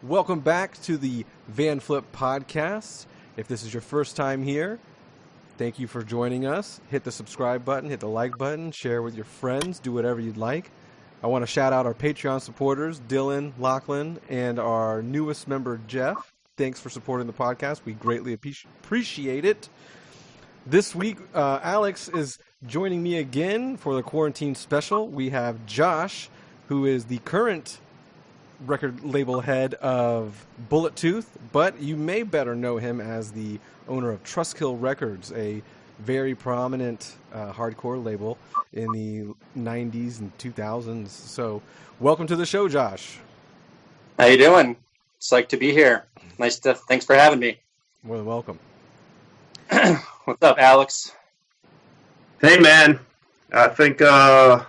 Welcome back to the Vanflip podcast. If this is your first time here, thank you for joining us. Hit the subscribe button, hit the like button, share with your friends, do whatever you'd like. I want to shout out our Patreon supporters, Dylan, Lachlan, and our newest member, Jeff. Thanks for supporting the podcast. We greatly appreciate it. This week, Alex is joining me again for the quarantine special. We have Josh, who is the current record label head of Bullet Tooth, but you may better know him as the owner of Trustkill Records, a very prominent hardcore label in the 90s and 2000s. So welcome to the show, Josh. How you doing? It's like to be here. Thanks for having me. More than welcome. What's up, Alex? Hey, man. I think, let's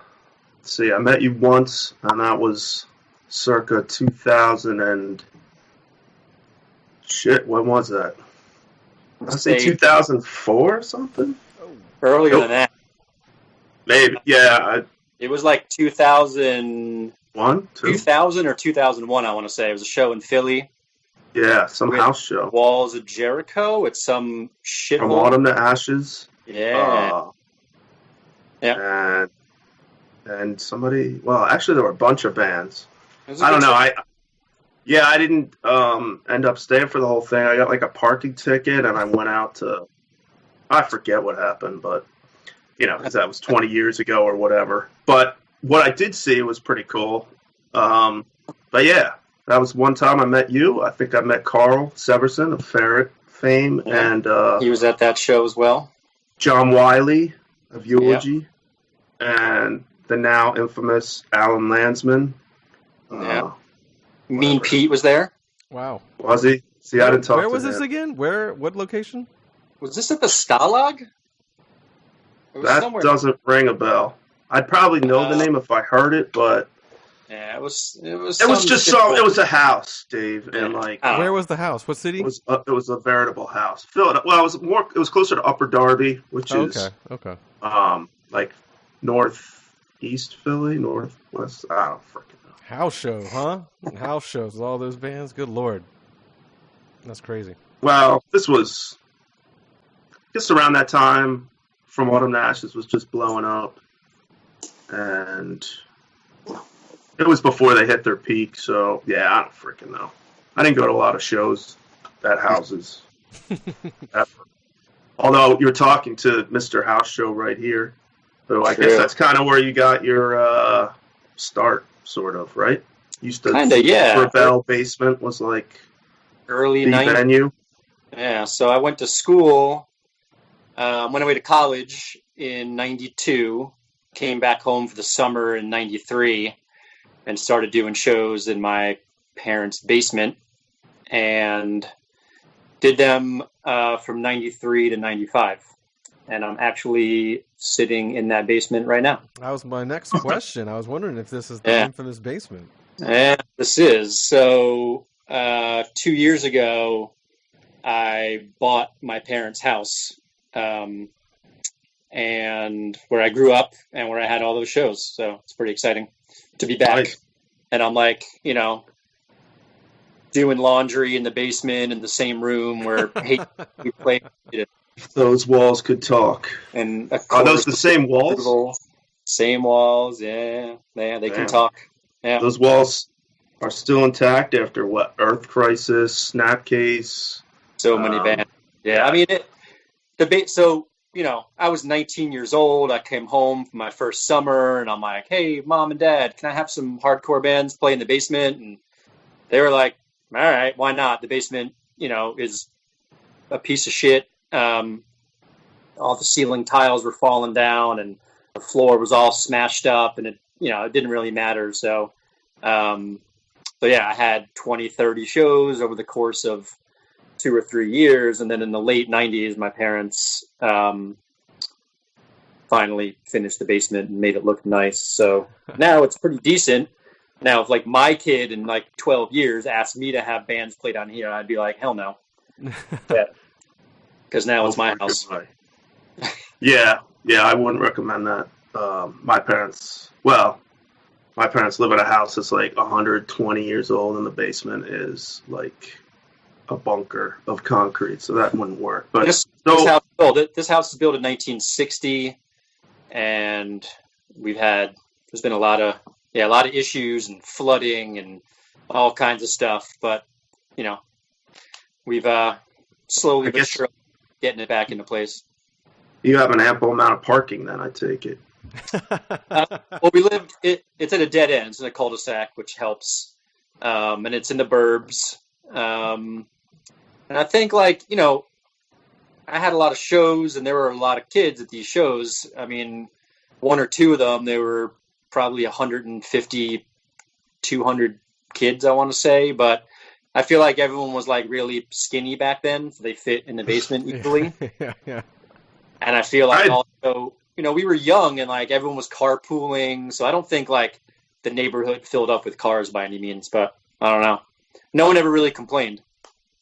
see, I met you once, and that was circa 2000 and... Shit, when was that? I say 2004 or something? Earlier than that. Maybe, yeah. It was like 2000... 2000 or 2001, I want to say. It was a show in Philly. Yeah, some house show. Walls of Jericho. It's some shit. From Autumn to Ashes. Yeah. Yeah. And somebody... Well, actually, there were a bunch of bands. I don't know. I didn't end up staying for the whole thing. I got like a parking ticket, and I went out to... I forget what happened, but, because that was 20 years ago or whatever. But what I did see was pretty cool. But yeah, that was one time I met you. I think I met Carl Severson of Ferret fame. Yeah. And he was at that show as well. John Wiley of Eulogy. Yeah. And the now infamous Alan Landsman. Yeah. Mean Pete was there. Wow. Was he? See, I didn't talk to him. Where was this again? What location? Was this at the Stalag? That doesn't ring a bell. I'd probably know the name if I heard it, but yeah, it was a house, Dave, and like where was the house? What city? It was a veritable house. Philadelphia. Well, it was closer to Upper Darby, which is like northeast Philly, northwest. I don't freaking know. House show, huh? House shows with all those bands. Good lord, that's crazy. Well, this was just around that time. From Autumn to Ashes was just blowing up. And it was before they hit their peak, so yeah, I don't freaking know. I didn't go to a lot of shows at houses. Although you're talking to Mr. House Show right here. So I guess that's kind of where you got your start, sort of, right? Used to Grabelle basement was like early the venue. Yeah, so I went to school, went away to college in 92. Came back home for the summer in 93 and started doing shows in my parents' basement and did them from 93 to 95. And I'm actually sitting in that basement right now. That was my next question. I was wondering if this is the infamous basement. Yeah, this is. So 2 years ago, I bought my parents' house. And where I grew up and where I had all those shows. So it's pretty exciting to be back. Nice. And I'm like, doing laundry in the basement in the same room where we played. If those walls could talk. And are those the same walls? Same walls, yeah. They can talk. Yeah. Those walls are still intact after what? Earth Crisis, Snapcase. So many bands. Yeah, I mean, I was 19 years old. I came home from my first summer, and I'm like, hey, Mom and Dad, can I have some hardcore bands play in the basement? And they were like, all right, why not? The basement, is a piece of shit. All the ceiling tiles were falling down, and the floor was all smashed up, and it didn't really matter. So, I had 20, 30 shows over the course of 2 or 3 years, and then in the late 90s, my parents finally finished the basement and made it look nice. So now it's pretty decent. Now, if like my kid in like 12 years asked me to have bands play down here, I'd be like, hell no. Because now it's my house. Yeah, I wouldn't recommend that. My my parents live in a house that's like 120 years old, and the basement is like a bunker of concrete, so that wouldn't work. But this house was built in 1960, and there's been a lot of issues and flooding and all kinds of stuff. But we've slowly but surely getting it back into place. You have an ample amount of parking, then, I take it. Well, it's at a dead end. It's in a cul-de-sac, which helps. And it's in the burbs. And I think, I had a lot of shows, and there were a lot of kids at these shows. I mean, one or two of them, there were probably 150, 200 kids, I want to say. But I feel like everyone was, really skinny back then, so they fit in the basement easily. Yeah. And I feel like also, we were young, and, everyone was carpooling, so I don't think, the neighborhood filled up with cars by any means, but I don't know. No one ever really complained.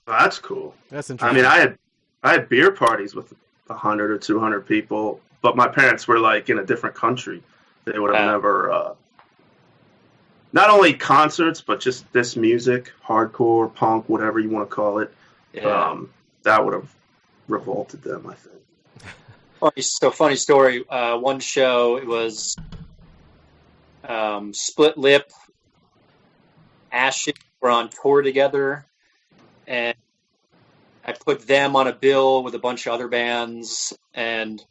Well, that's cool. That's interesting. I mean, I had beer parties with 100 or 200 people, but my parents were, in a different country. They would have never, not only concerts, but just this music, hardcore, punk, whatever you want to call it. Yeah. That would have revolted them, I think. Funny story. One show, it was Split Lip, Ashes were on tour together, and I put them on a bill with a bunch of other bands, and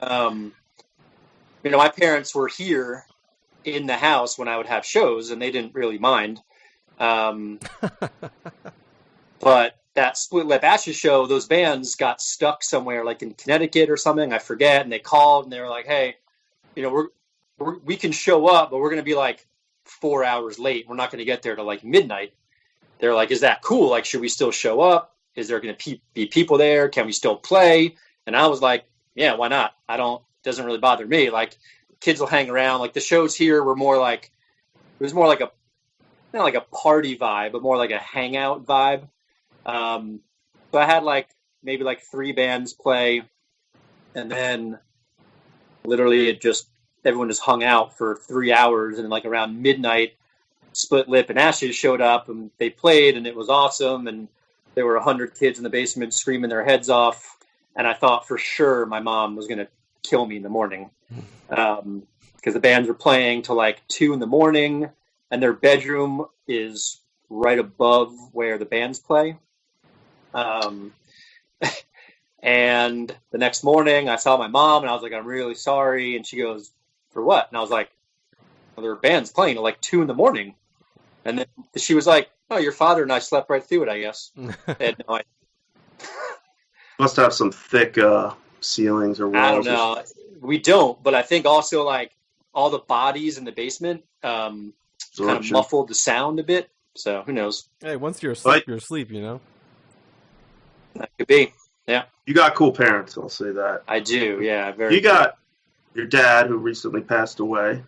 my parents were here in the house when I would have shows, and they didn't really mind. But that Split Lip Ashes show, those bands got stuck somewhere, in Connecticut or something, I forget, and they called, and they were like, hey, we can show up, but we're going to be 4 hours late. We're not going to get there till midnight. They're like, is that cool? Should we still show up? Is there going to be people there? Can we still play? And I was like, yeah, why not? Doesn't really bother me. Kids will hang around. The shows here were more it was more not like a party vibe, but more like a hangout vibe. So I had maybe 3 bands play, and then literally everyone just hung out for 3 hours, and around midnight, Split Lip and Ashes showed up, and they played, and it was awesome, and there were 100 kids in the basement screaming their heads off, and I thought for sure my mom was going to kill me in the morning, because the bands were playing till 2 in the morning, and their bedroom is right above where the bands play. And the next morning I saw my mom, and I was like, I'm really sorry. And she goes, for what? And I was like, well, there were bands playing till 2 in the morning. And then she was like, oh, your father and I slept right through it, I guess. And no, Must have some thick ceilings or walls. I don't know. We don't, but I think also all the bodies in the basement kind of muffled the sound a bit. So who knows? Hey, once you're asleep, you're asleep, That could be. Yeah. You got cool parents, I'll say that. I do, yeah. Very. You got your dad, who recently passed away.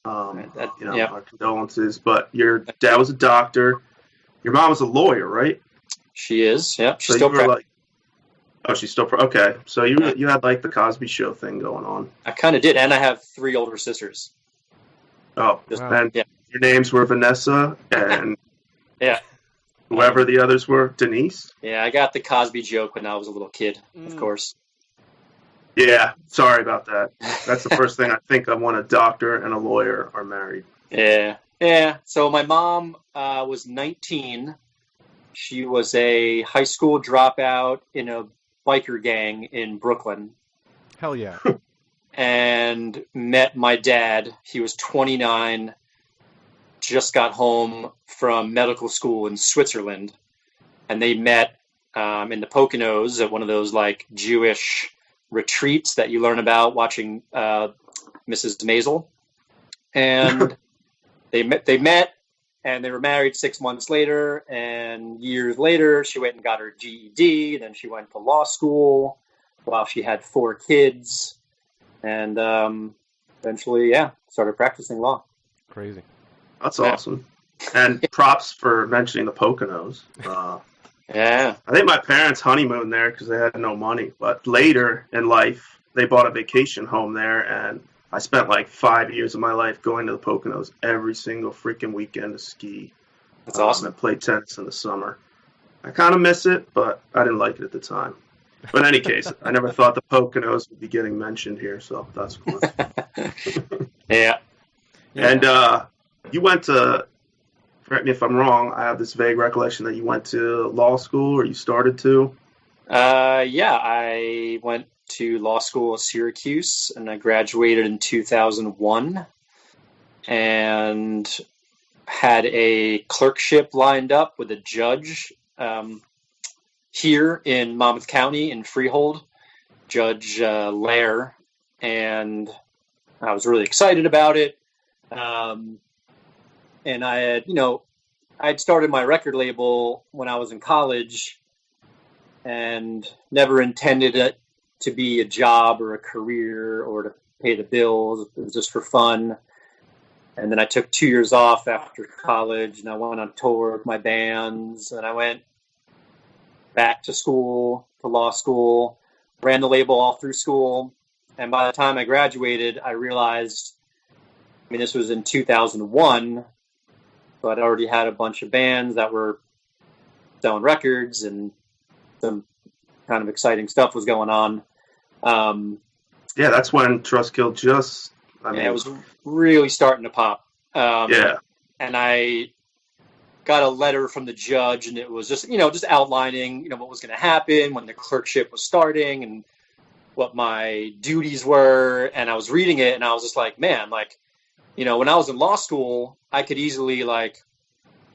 Our condolences. But your dad was a doctor. Your mom was a lawyer, right? She is. Yeah. She's so still she's still okay. So you had the Cosby Show thing going on. I kind of did, and I have 3 older sisters. Oh, wow. And your names were Vanessa and yeah. Whoever the others were, Denise? Yeah, I got the Cosby joke when I was a little kid, of course. Yeah, sorry about that. That's the first thing I think of when a doctor and a lawyer are married. Yeah. Yeah. So my mom was 19. She was a high school dropout in a biker gang in Brooklyn. Hell yeah. And met my dad. He was 29. Just got home from medical school in Switzerland, and they met in the Poconos at one of those Jewish retreats that you learn about watching Mrs. Maisel. And they met, and they were married 6 months later. And years later, she went and got her GED. And then she went to law school while she had 4 kids, and eventually, started practicing law. Crazy. That's awesome. And props for mentioning the Poconos. Yeah. I think my parents honeymooned there because they had no money. But later in life, they bought a vacation home there, and I spent like 5 years of my life going to the Poconos every single freaking weekend to ski. That's awesome. And play tennis in the summer. I kind of miss it, but I didn't like it at the time. But in any case, I never thought the Poconos would be getting mentioned here, so that's cool. Yeah. And you went to, correct me if I'm wrong, I have this vague recollection that you went to law school, or you started to. Yeah, I went to law school at Syracuse, and I graduated in 2001, and had a clerkship lined up with a judge here in Monmouth County in Freehold, Judge Lair, and I was really excited about it. And I had, I'd started my record label when I was in college and never intended it to be a job or a career or to pay the bills. It was just for fun. And then I took 2 years off after college, and I went on tour with my bands, and I went back to school, to law school, ran the label all through school. And by the time I graduated, I realized, this was in 2001, so I'd already had a bunch of bands that were selling records, and some kind of exciting stuff was going on. Yeah, that's when Trustkill just... it was really starting to pop. Yeah. And I got a letter from the judge, and it was just, just outlining, what was going to happen when the clerkship was starting and what my duties were. And I was reading it, and I was just like, man, when I was in law school, I could easily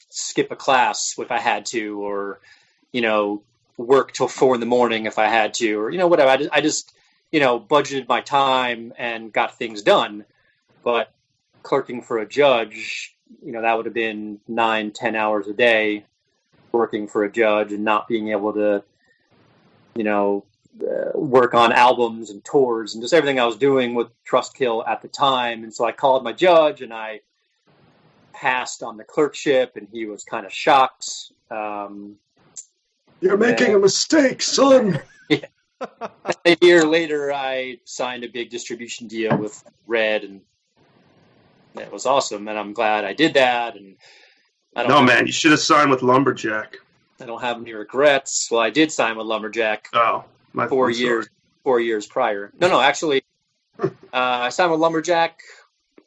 skip a class if I had to, or, work till 4 a.m. if I had to, or, whatever. I just budgeted my time and got things done. But clerking for a judge, that would have been 9-10 hours a day working for a judge and not being able to, work on albums and tours and just everything I was doing with Trustkill at the time. And so I called my judge, and I passed on the clerkship, and he was kind of shocked. You're making a mistake, son. Yeah. A year later, I signed a big distribution deal with Red, and it was awesome. And I'm glad I did that. And man, you should have signed with Lumberjack. I don't have any regrets. Well, I did sign with Lumberjack. Oh, 4 years prior. No, actually, I signed with Lumberjack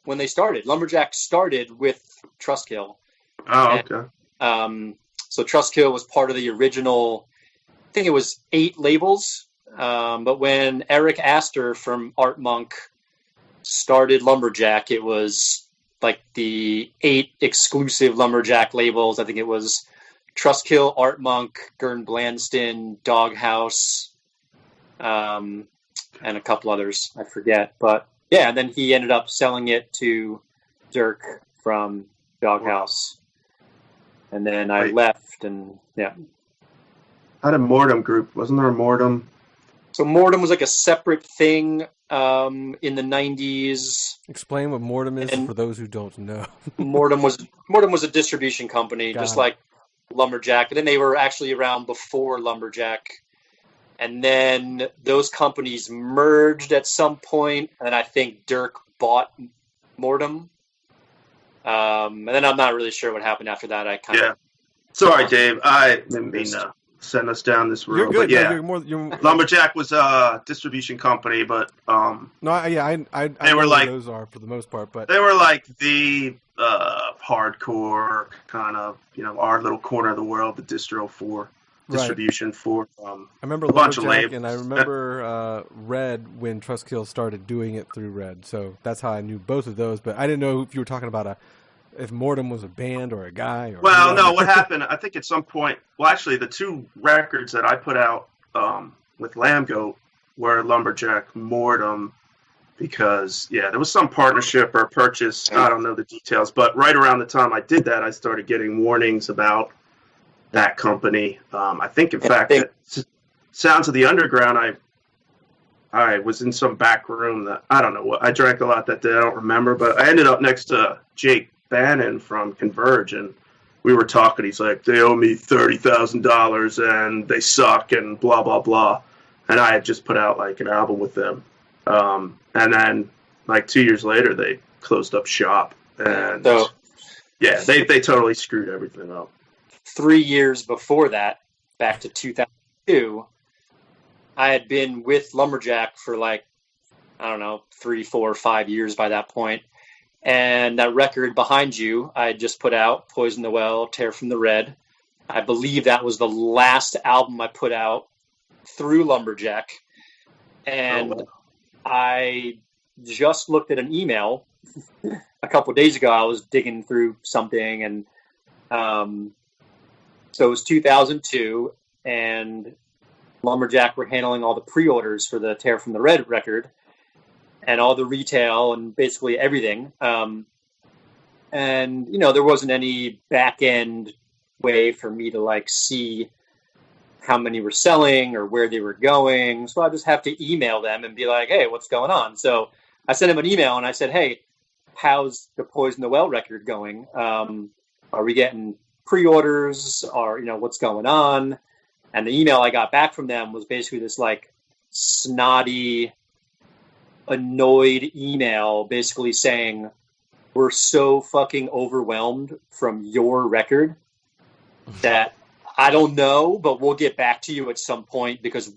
when they started. Lumberjack started with Trustkill. Oh, okay. So Trustkill was part of the original, I think it was 8 labels. But when Eric Astor from Art Monk started Lumberjack, it was like the 8 exclusive Lumberjack labels. I think it was Trustkill, Art Monk, Gern Blanston, Doghouse, and a couple others, I forget. But yeah, and then he ended up selling it to Dirk from Doghouse. And then I left, and yeah. How did Mortem Group? Wasn't there a Mortem? So Mortem was like a separate thing in the 90s. Explain what Mortem is for those who don't know. Mortem was a distribution company, just like Lumberjack. And then they were actually around before Lumberjack. And then those companies merged at some point, and I think Dirk bought Mortem. And then I'm not really sure what happened after that. Sorry, Dave. I didn't mean to send us down this road. You're good. But yeah, you're Lumberjack was a distribution company, but I know were what those are for the most part. But they were like the hardcore kind of our little corner of the world, the distro for distribution for. I remember a bunch of Lumberjack, labels. and I remember Red when Trustkill started doing it through Red. So that's how I knew both of those. But I didn't know if you were talking about if Mortem was a band or a guy. No, what happened, I think at some point, actually the 2 records that I put out with Lambgoat were Lumberjack, Mortem, because, there was some partnership or purchase, I don't know the details, but right around the time I did that, I started getting warnings about that company. I think, in fact, that Sounds of the Underground, I was in some back room that, I don't know what, I drank a lot that day, I don't remember, but I ended up next to Jake Bannon from Converge, and we were talking. He's like, they owe me $30,000 and they suck and blah blah blah, and I had just put out like an album with them, and then like 2 years later, they closed up shop, and So yeah, they totally screwed everything up. 3 years before that, back to 2002, I had been with Lumberjack for like, I don't know, 3, 4, 5 years by that point. And that record behind you, I had just put out, Poison the Well, Tear from the Red. I believe that was the last album I put out through Lumberjack. And I just looked at an email a couple of days ago. I was digging through something, and so it was 2002, and Lumberjack were handling all the pre-orders for the Tear from the Red record, and all the retail and basically everything. And, you know, there wasn't any back-end way for me to, like, see how many were selling or where they were going. So I just have to email them and be like, hey, what's going on? So I sent him an email and I said, hey, how's the Poison the Well record going? Are we getting pre-orders, or, you know, what's going on? And the email I got back from them was basically this like snotty, annoyed email basically saying, we're so fucking overwhelmed from your record that I don't know, but we'll get back to you at some point, because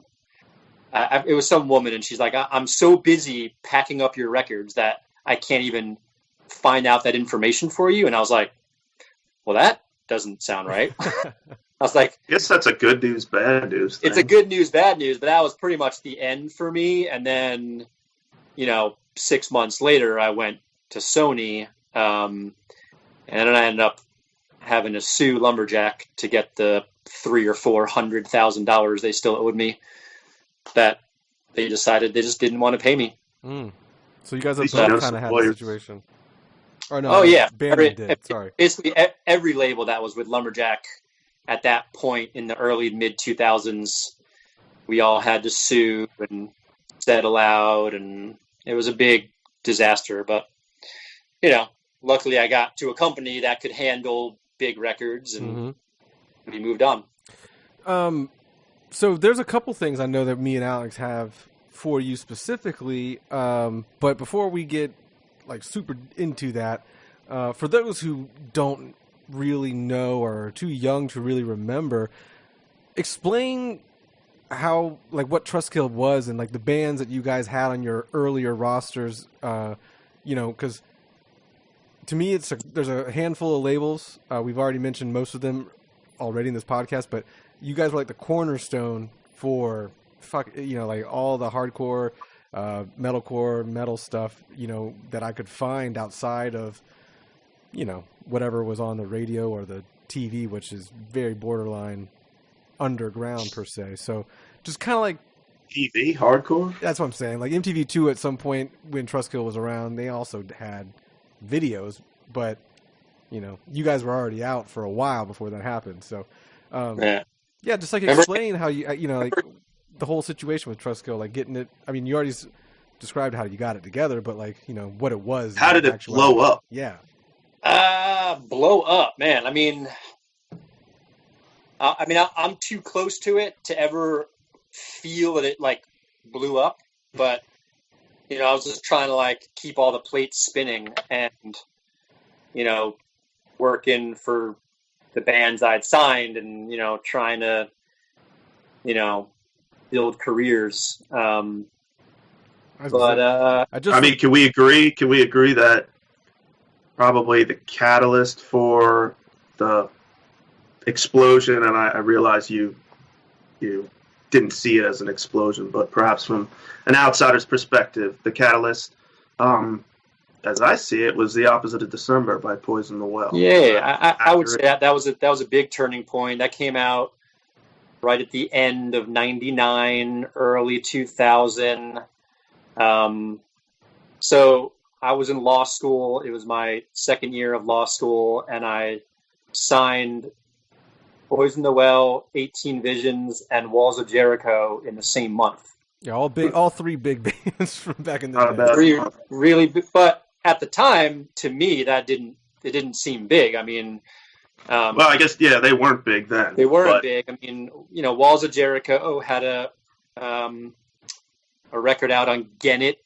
it was some woman, and she's like, I'm so busy packing up your records that I can't even find out that information for you. And I was like, well, that doesn't sound right. I was like, I guess that's a good news, bad news thing. It's a good news, bad news, but that was pretty much the end for me. And then, you know, 6 months later, I went to Sony, and then I ended up having to sue Lumberjack to get the $300,000 or $400,000 they still owed me. That they decided they just didn't want to pay me. So you guys have both kind of had the situation. Or no, oh yeah, did. Sorry. Basically, every label that was with Lumberjack at that point in the early mid 2000s, we all had to sue and settle out, and it was a big disaster. But you know, luckily I got to a company that could handle big records, and we moved on. So there's a couple things I know that me and Alex have for you specifically, but before we get like super into that, for those who don't really know or are too young to really remember, explain how, like, what Trustkill was and like the bands that you guys had on your earlier rosters. You know, because to me, there's a handful of labels. We've already mentioned most of them already in this podcast, but you guys were like the cornerstone for like all the hardcore, metalcore, metal stuff, you know, that I could find outside of, you know, whatever was on the radio or the TV, which is very borderline underground per se. So just kind of like TV hardcore. That's what I'm saying. Like MTV2 at some point when Trustkill was around, they also had videos, but you know, you guys were already out for a while before that happened. So, yeah, just like explain how you know, like the whole situation with Trustkill, like getting it. I mean, you already described how you got it together, but like, you know, what it was. How did it blow up? Yeah. Blow up, man. I mean, I'm too close to it to ever feel that it like blew up, but you know, I was just trying to like keep all the plates spinning and, you know, working for the bands I'd signed and, you know, trying to, you know, build careers. I mean, can we agree that probably the catalyst for the explosion, and I realize you didn't see it as an explosion, but perhaps from an outsider's perspective, the catalyst, as I see it, was the Opposite of December by Poison the Well. Yeah, I would say that was a big turning point. That came out right at the end of '99, early 2000. So I was in law school. It was my second year of law school, and I signed Poison the Well, 18 Visions, and Walls of Jericho in the same month. Yeah, all three big bands from back in the day. Three really big, but at the time, to me, it didn't seem big. I mean, well, I guess they weren't big then. They weren't big. I mean, you know, Walls of Jericho had a record out on Get It.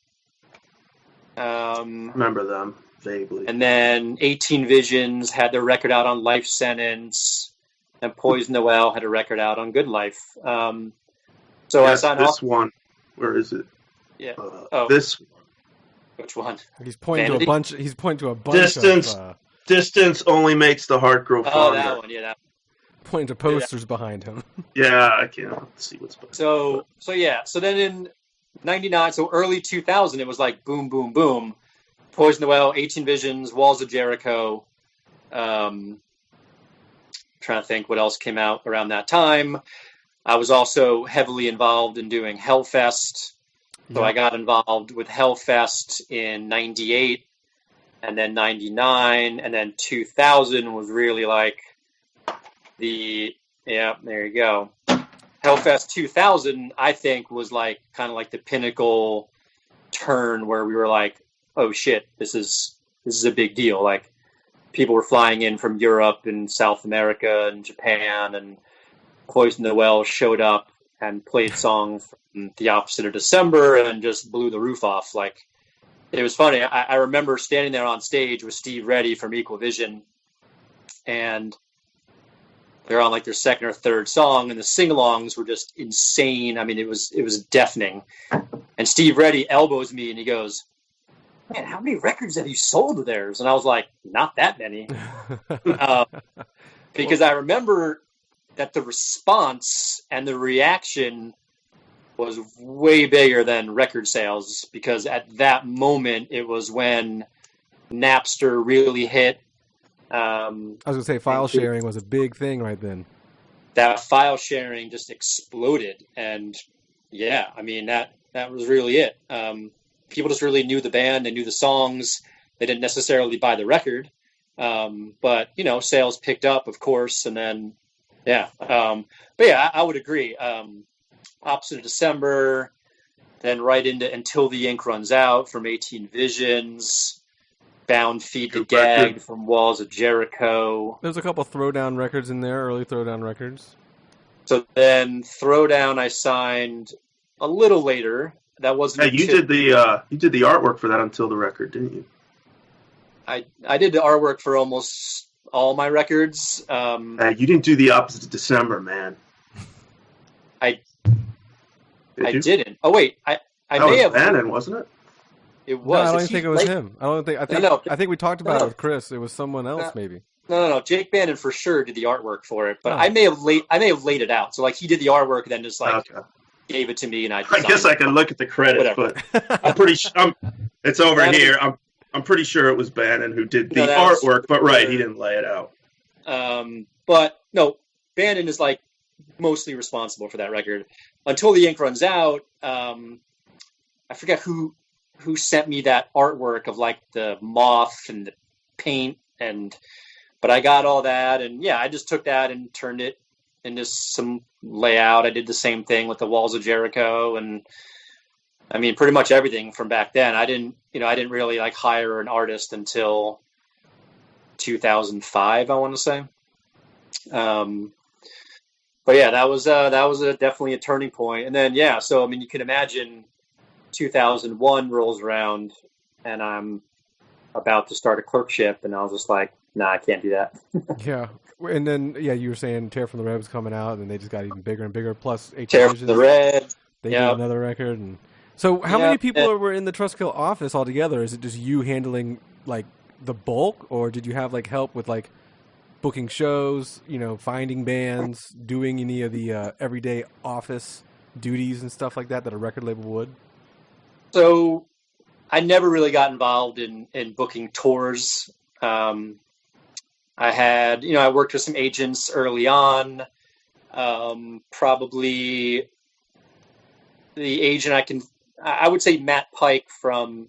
Remember them vaguely. And then 18 Visions had their record out on Life Sentence, and Poison Noel had a record out on Good Life. So I signed this off. one. Where is it? Yeah. This. Which one? He's pointing Vanity? to a bunch. He's pointing to a bunch Distance. of. Distance only makes the heart grow fonder. Oh, that one. Yeah. That. Pointing to posters behind him. Yeah, I can't see what's behind. So then in 99, so early 2000, it was like boom, boom, boom. Poison Noel, 18 Visions, Walls of Jericho. Trying to think what else came out around that time. I was also heavily involved in doing Hellfest. So I got involved with Hellfest in 98 and then 99 and then 2000 was really like there you go. Hellfest 2000, I think, was like kind of like the pinnacle turn where we were like, oh shit, this is a big deal. Like people were flying in from Europe and South America and Japan, and Poison Noel showed up and played songs from The Opposite of December and just blew the roof off. Like it was funny. I remember standing there on stage with Steve Reddy from Equal Vision, and they're on like their second or third song, and the sing-alongs were just insane. I mean, it was deafening. And Steve Reddy elbows me and he goes, "Man, how many records have you sold of theirs?" And I was like, "Not that many," because I remember that the response and the reaction was way bigger than record sales, because at that moment it was when Napster really hit. I was gonna say file sharing was a big thing right then. That file sharing just exploded, and yeah, I mean that was really it. People just really knew the band, they knew the songs. They didn't necessarily buy the record, but sales picked up, of course, and then but yeah, I would agree. Opposite of December, then right into Until the Ink Runs Out from 18 Visions. Bound Feet to Gag from Walls of Jericho. There's a couple Throwdown records in there, early Throwdown records. So then Throwdown I signed a little later. That wasn't. Hey, you did the artwork for that Until the record, didn't you? I did the artwork for almost all my records. Hey, you didn't do The Opposite of December, man. I didn't. Oh wait, I that may was have. Bannon, wasn't it? It was. No, I don't think it was him. I think we talked about it with Chris. It was someone else, maybe. No. Jake Bannon for sure did the artwork for it, but I may have laid it out. So like he did the artwork, and then just like gave it to me, and I guess I can look at the credit, but I'm pretty sure it's over here. I'm pretty sure it was Bannon who did the artwork, but he didn't lay it out. But no, Bannon is like mostly responsible for that record. Until the Ink Runs Out, I forget who sent me that artwork of like the moth and the paint, but I got all that, and I just took that and turned it into some layout. I did the same thing with the Walls of Jericho, and I mean pretty much everything from back then. I didn't really like hire an artist until 2005, I want to say. But yeah, that was definitely a turning point. And then so I mean you can imagine 2001 rolls around and I'm about to start a clerkship, and I was just like, nah, I can't do that. Yeah. And then you were saying Tear from the Red was coming out, and they just got even bigger and bigger. Plus, Tear from the Red. They did another record. And so, how many people were in the Trustkill office altogether? Is it just you handling like the bulk, or did you have like help with like booking shows, finding bands, doing any of the everyday office duties and stuff like that a record label would? So I never really got involved in booking tours. I had, I worked with some agents early on. Probably the agent I would say Matt Pike from,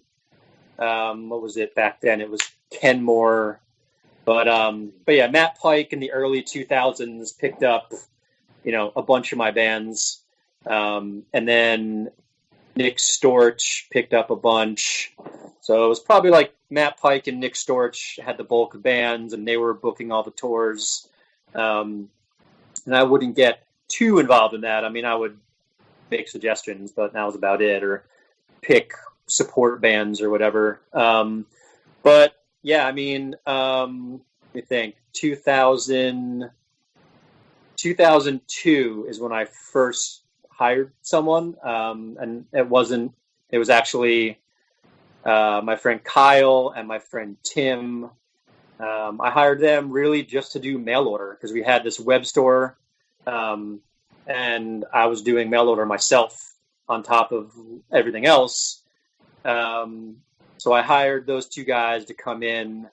what was it back then? It was Kenmore. But yeah, Matt Pike in the early 2000s picked up, a bunch of my bands. And then Nick Storch picked up a bunch. So it was probably like Matt Pike and Nick Storch had the bulk of bands, and they were booking all the tours. And I wouldn't get too involved in that. I mean, I would make suggestions, but that was about it. Or pick support bands or whatever. But yeah, I mean, let me think. 2002 is when I first hired someone, and it was actually my friend Kyle and my friend Tim. I hired them really just to do mail order because we had this web store, and I was doing mail order myself on top of everything else. So I hired those two guys to come in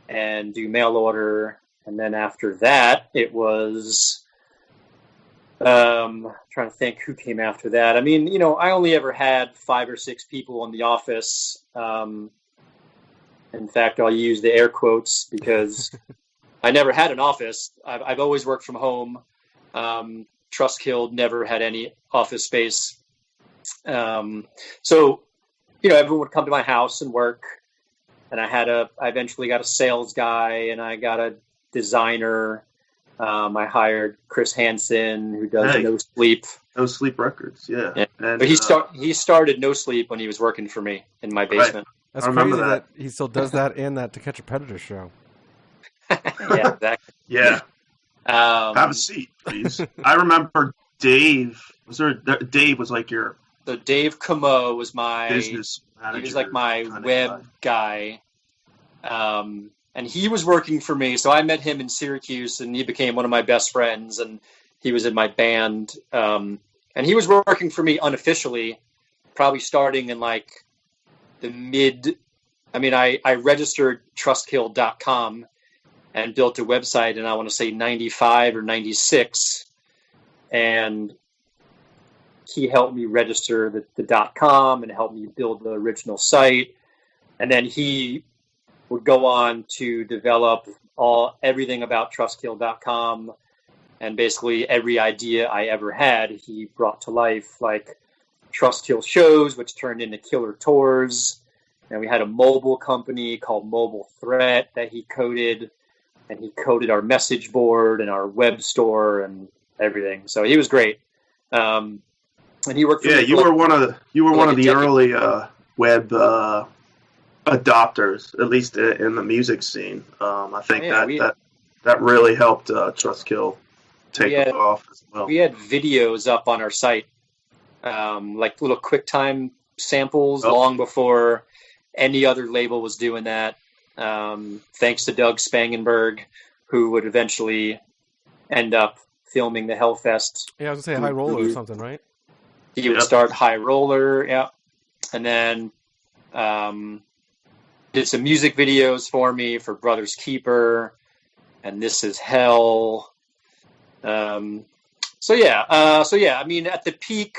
and do mail order. And then after that, it was, trying to think who came after that. I mean, you know, I only ever had 5 or 6 people in the office. In fact, I'll use the air quotes because I never had an office. I've always worked from home. Trustkill never had any office space. So, you know, everyone would come to my house and work. And I eventually got a sales guy, and I got a designer. I hired Chris Hansen, who does No Sleep. No Sleep Records, yeah. And, but he started No Sleep when he was working for me in my basement. Right. That's crazy that he still does that and that To Catch a Predator show. Yeah, exactly. Yeah. Have a seat, please. I remember Dave. Dave was like your... So Dave Camo was my business manager. He was like my web guy. And he was working for me. So I met him in Syracuse, and he became one of my best friends, and he was in my band. And he was working for me unofficially, probably starting in like the I registered Trustkill.com and built a website, and I want to say 95 or 96. And he helped me register the .com and helped me build the original site. And then he would go on to develop everything about Trustkill.com, and basically every idea I ever had, he brought to life, like Trustkill shows, which turned into Killer Tours. And we had a mobile company called Mobile Threat that he coded, and he coded our message board and our web store and everything. So he was great. And he worked for me. You were one of the early web adopters, at least in the music scene. I think that really helped Trustkill take off as well. We had videos up on our site, like little QuickTime samples, long before any other label was doing that. Thanks to Doug Spangenberg, who would eventually end up filming the Hellfest. Yeah, I was going to say High Roller or something, right? He would start High Roller, yeah. And then did some music videos for me for Brother's Keeper and This Is Hell. So yeah, I mean, at the peak,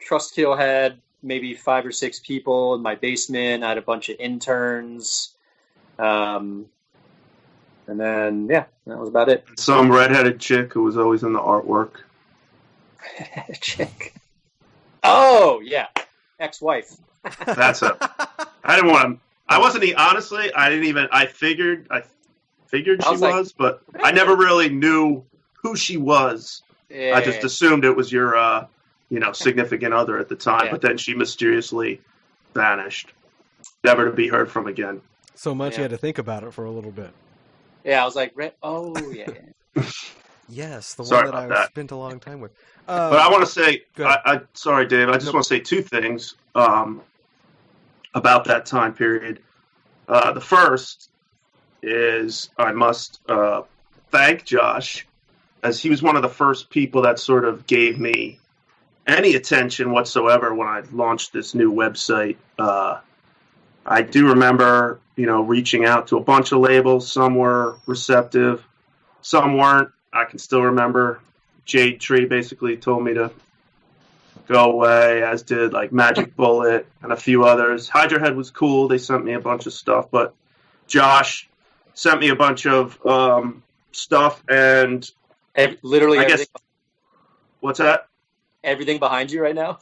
Trustkill had maybe 5 or 6 people in my basement. I had a bunch of interns. And then, yeah, that was about it. Some redheaded chick who was always in the artwork. Chick. Oh, yeah. Ex-wife. That's it. I didn't want to. I wasn't. Honestly, I didn't even. I figured she was, but I never really knew who she was. Yeah. I just assumed it was your, significant other at the time. Yeah. But then she mysteriously vanished, never to be heard from again. So much you had to think about it for a little bit. Yeah, I was like, oh yeah. Yes, the one that I spent a long time with. But I want to say, sorry, Dave. I just want to say 2 things about that time period. The first is I must thank Josh, as he was one of the first people that sort of gave me any attention whatsoever when I launched this new website. I do remember, reaching out to a bunch of labels. Some were receptive, some weren't. I can still remember Jade Tree basically told me to go away, as did like Magic Bullet and a few others. Hydra Head was cool. They sent me a bunch of stuff, but Josh sent me a bunch of stuff, and literally I guess. What's that? Everything behind you right now?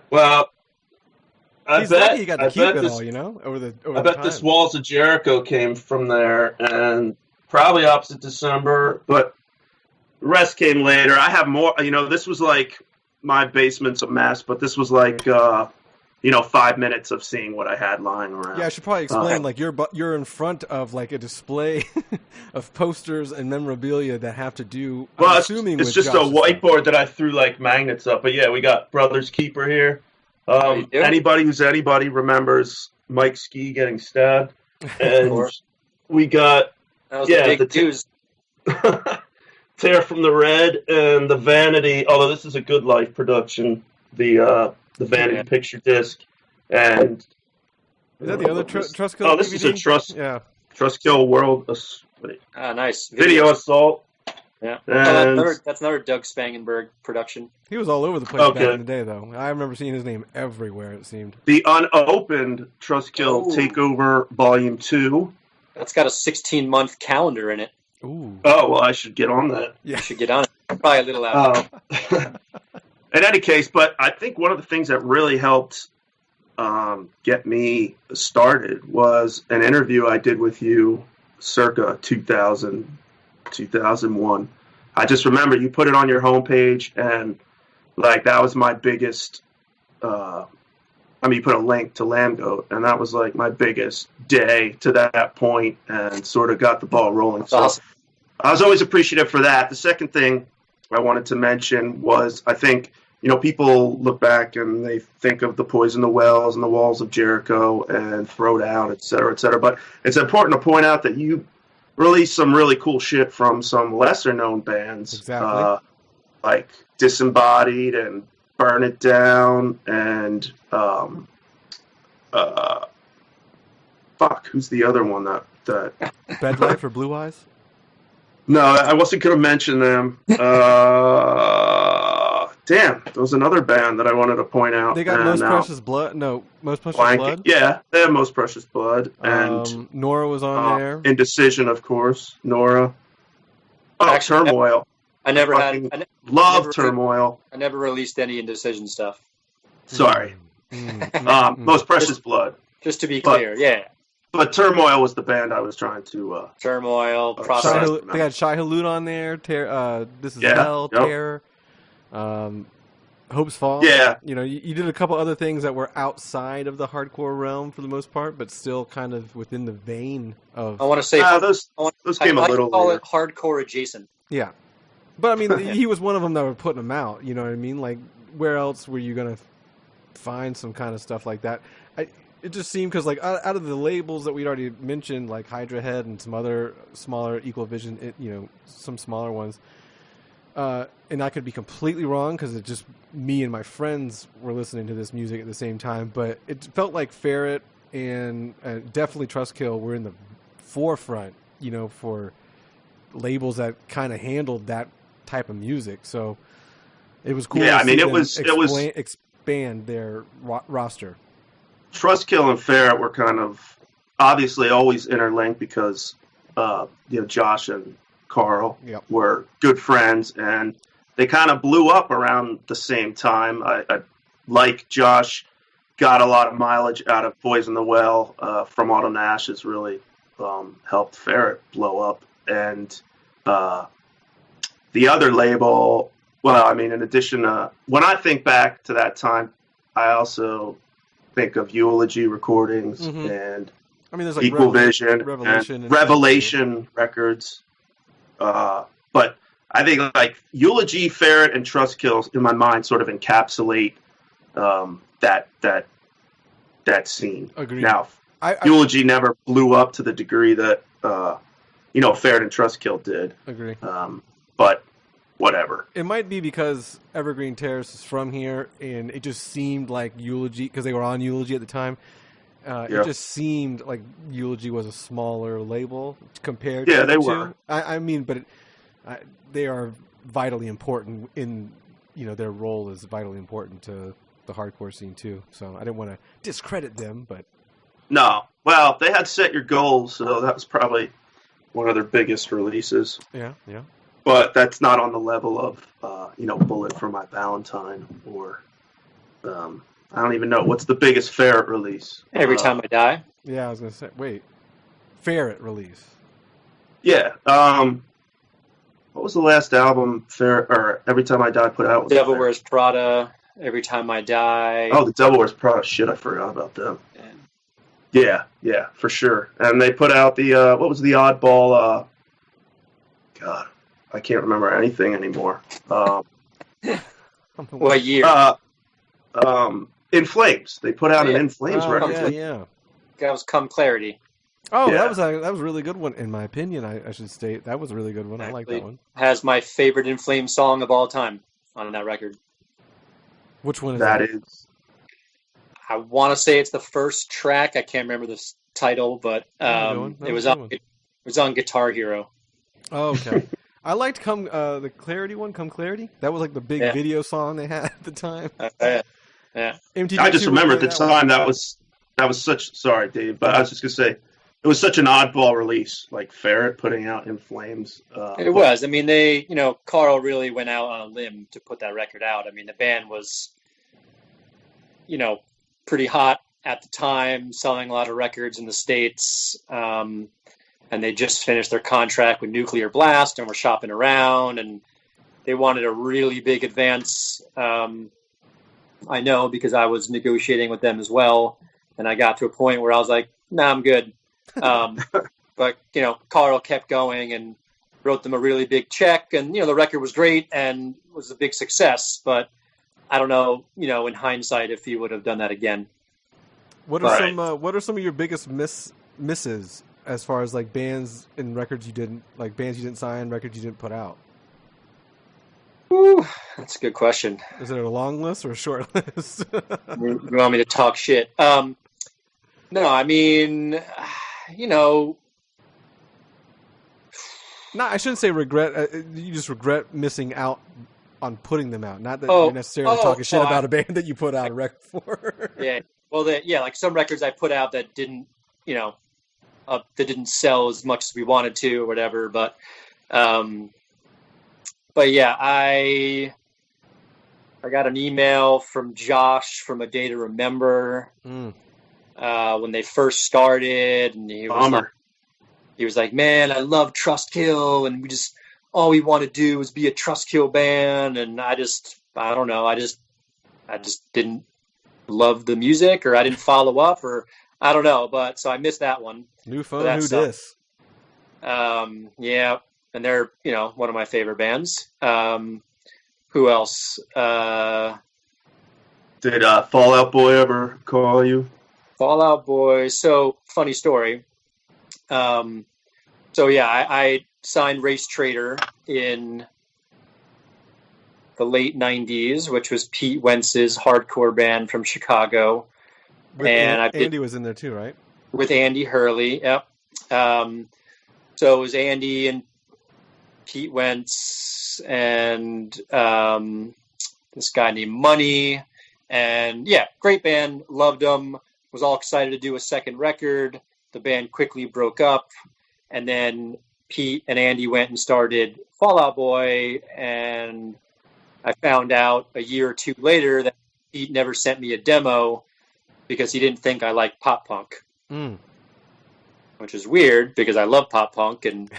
Well, He's lucky you got to keep it all, over the I bet time. this Walls of Jericho came from there, and probably opposite December, but the rest came later. I have more, this was like, my basement's a mess, but this was like 5 minutes of seeing what I had lying around. Yeah, I should probably explain. Like you're in front of like a display of posters and memorabilia that have to do. Well, I'm assuming it's with just a Josh's whiteboard stuff. that I threw like magnets up. But yeah, we got Brothers Keeper here. Anybody who's anybody remembers Mike Ski getting stabbed, and we got that was the big news. Tear from the Red and the Vanity. Although this is a Good Life production, the Vanity picture disc, and is that the other Trustkill? Oh, this DVD? is a Trustkill World. Nice Video Assault. Yeah, that's another Doug Spangenberg production. He was all over the place back in the day, though. I remember seeing his name everywhere. It seemed the unopened Trustkill Takeover Volume 2. That's got a 16-month calendar in it. Ooh. Oh well, I should get on that. Yeah, you should get on it. Probably a little out. In any case, but I think one of the things that really helped get me started was an interview I did with you circa 2000, 2001. I just remember you put it on your homepage, and like that was my biggest. You put a link to Lambgoat, and that was like my biggest day to that point, and sort of got the ball rolling. So awesome. I was always appreciative for that. The second thing I wanted to mention was I think, people look back and they think of the Poison the Wells and the Walls of Jericho and Throwdown, et cetera, et cetera. But it's important to point out that you released some really cool shit from some lesser-known bands. Exactly. Like Disembodied and Burn It Down and who's the other one that Bed Life or Blue Eyes? No, I wasn't going to mention them. Damn, there was another band that I wanted to point out. They got Most Precious Blood. No, Most Precious Blood. Yeah, they have Most Precious Blood, and Nora was on there. Indecision, of course. Nora. Actually, Turmoil. I never had. Love Turmoil. I never released any Indecision stuff. Sorry. Most Precious Blood. Just to be clear, yeah. But Turmoil was the band I was trying to... Turmoil, Process. They had Shai Hulud on there. This is Hell, Terror. Hopesfall. Yeah. You did a couple other things that were outside of the hardcore realm for the most part, but still kind of within the vein of... I want to say... those came a little call later. it hardcore adjacent. Yeah. But, he was one of them that were putting them out, you know what I mean? Like, where else were you going to find some kind of stuff like that? It just seemed, because, like, out of the labels that we'd already mentioned, like Hydra Head and some other smaller Equal Vision, some smaller ones, and I could be completely wrong, because it just, me and my friends were listening to this music at the same time, but it felt like Ferret and definitely Trustkill were in the forefront, for labels that kind of handled that type of music, so it was cool to see them expand their roster. Trustkill and Ferret were kind of obviously always interlinked because Josh and Carl were good friends, and they kind of blew up around the same time. I like Josh got a lot of mileage out of Poison the Well from Auto Nash has really helped Ferret blow up, and the other label. Well, in addition to when I think back to that time, I also think of Eulogy Recordings and there's like Equal Vision and Revelation Records. But I think like Eulogy, Ferret, and Trustkill in my mind sort of encapsulate that scene. Agreed. Now, Eulogy never blew up to the degree that Ferret and Trustkill did. Agree. But whatever. It might be because Evergreen Terrace is from here, and it just seemed like Eulogy, because they were on Eulogy at the time, it just seemed like Eulogy was a smaller label compared to they were. But they are vitally important in, their role is vitally important to the hardcore scene too. So I didn't want to discredit them, but... No. Well, they had Set Your Goals, so that was probably one of their biggest releases. Yeah. But that's not on the level of, Bullet for My Valentine or, I don't even know. What's the biggest Ferret release? Every Time I Die. Yeah, I was going to say, wait. Ferret release. Yeah. What was the last album Ferret, or Every Time I Die put out? Devil Wears Prada. Every Time I Die. Oh, the Devil Wears Prada. Shit, I forgot about them. Yeah, for sure. And they put out the what was the oddball? God, I can't remember anything anymore. What year? In Flames. They put out an In Flames record. Yeah. That was Come Clarity. Oh, yeah. that was a really good one, in my opinion. I should state that was a really good one. I like that one. Has my favorite In Flames song of all time on that record. Which one is that? That is. I want to say it's the first track. I can't remember the title, but it was on Guitar Hero. Oh, okay. I liked the Clarity one, Come Clarity. That was like the big video song they had at the time. Yeah. I just remember at the time that was such. Sorry, Dave, but I was just gonna say it was such an oddball release, like Ferret putting out In Flames. It was. I mean, Carl really went out on a limb to put that record out. I mean, the band was, pretty hot at the time, selling a lot of records in the States. And they just finished their contract with Nuclear Blast and were shopping around, and they wanted a really big advance. I know because I was negotiating with them as well, and I got to a point where I was like, nah, I'm good. But, Carl kept going and wrote them a really big check, and, the record was great and was a big success, but I don't know, in hindsight, if he would have done that again. What are some of your biggest misses as far as like bands and records you didn't sign, records you didn't put out? Ooh, that's a good question. Is it a long list or a short list? You want me to talk shit? No, I mean, No, I shouldn't say regret. You just regret missing out on putting them out. Not that you're necessarily talking shit about a band that you put out a record for. Yeah. Well, like some records I put out that didn't, that didn't sell as much as we wanted to or whatever. But yeah, I got an email from Josh from A Day to Remember when they first started, and he was like, man, I love Trustkill, and all we want to do is be a Trustkill band, and I don't know, I just didn't love the music, or I didn't follow up, or I don't know, but so I missed that one. New phone, new disc. Yeah, and they're one of my favorite bands. Who else? Did Fall Out Boy ever call you? Fall Out Boy. So funny story. So yeah, I signed Race Trader in the late 90s, which was Pete Wentz's hardcore band from Chicago. Andy was in there too, right? With Andy Hurley, yep. So it was Andy and Pete Wentz and this guy named Money. And yeah, great band, loved them, was all excited to do a second record. The band quickly broke up, and then Pete and Andy went and started Fall Out Boy, and I found out a year or two later that Pete never sent me a demo because he didn't think I liked pop punk. Which is weird because I love pop punk, and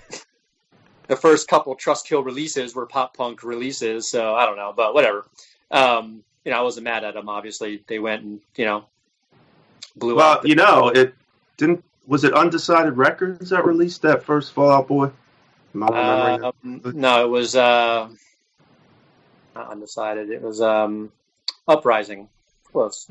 the first couple Trustkill releases were pop punk releases, so I don't know, but whatever. I wasn't mad at them, obviously. They went and, blew out. It didn't. Was it Undecided Records that released that first Fall Out Boy? Am I remembering? No, it was not Undecided. It was Uprising. Close.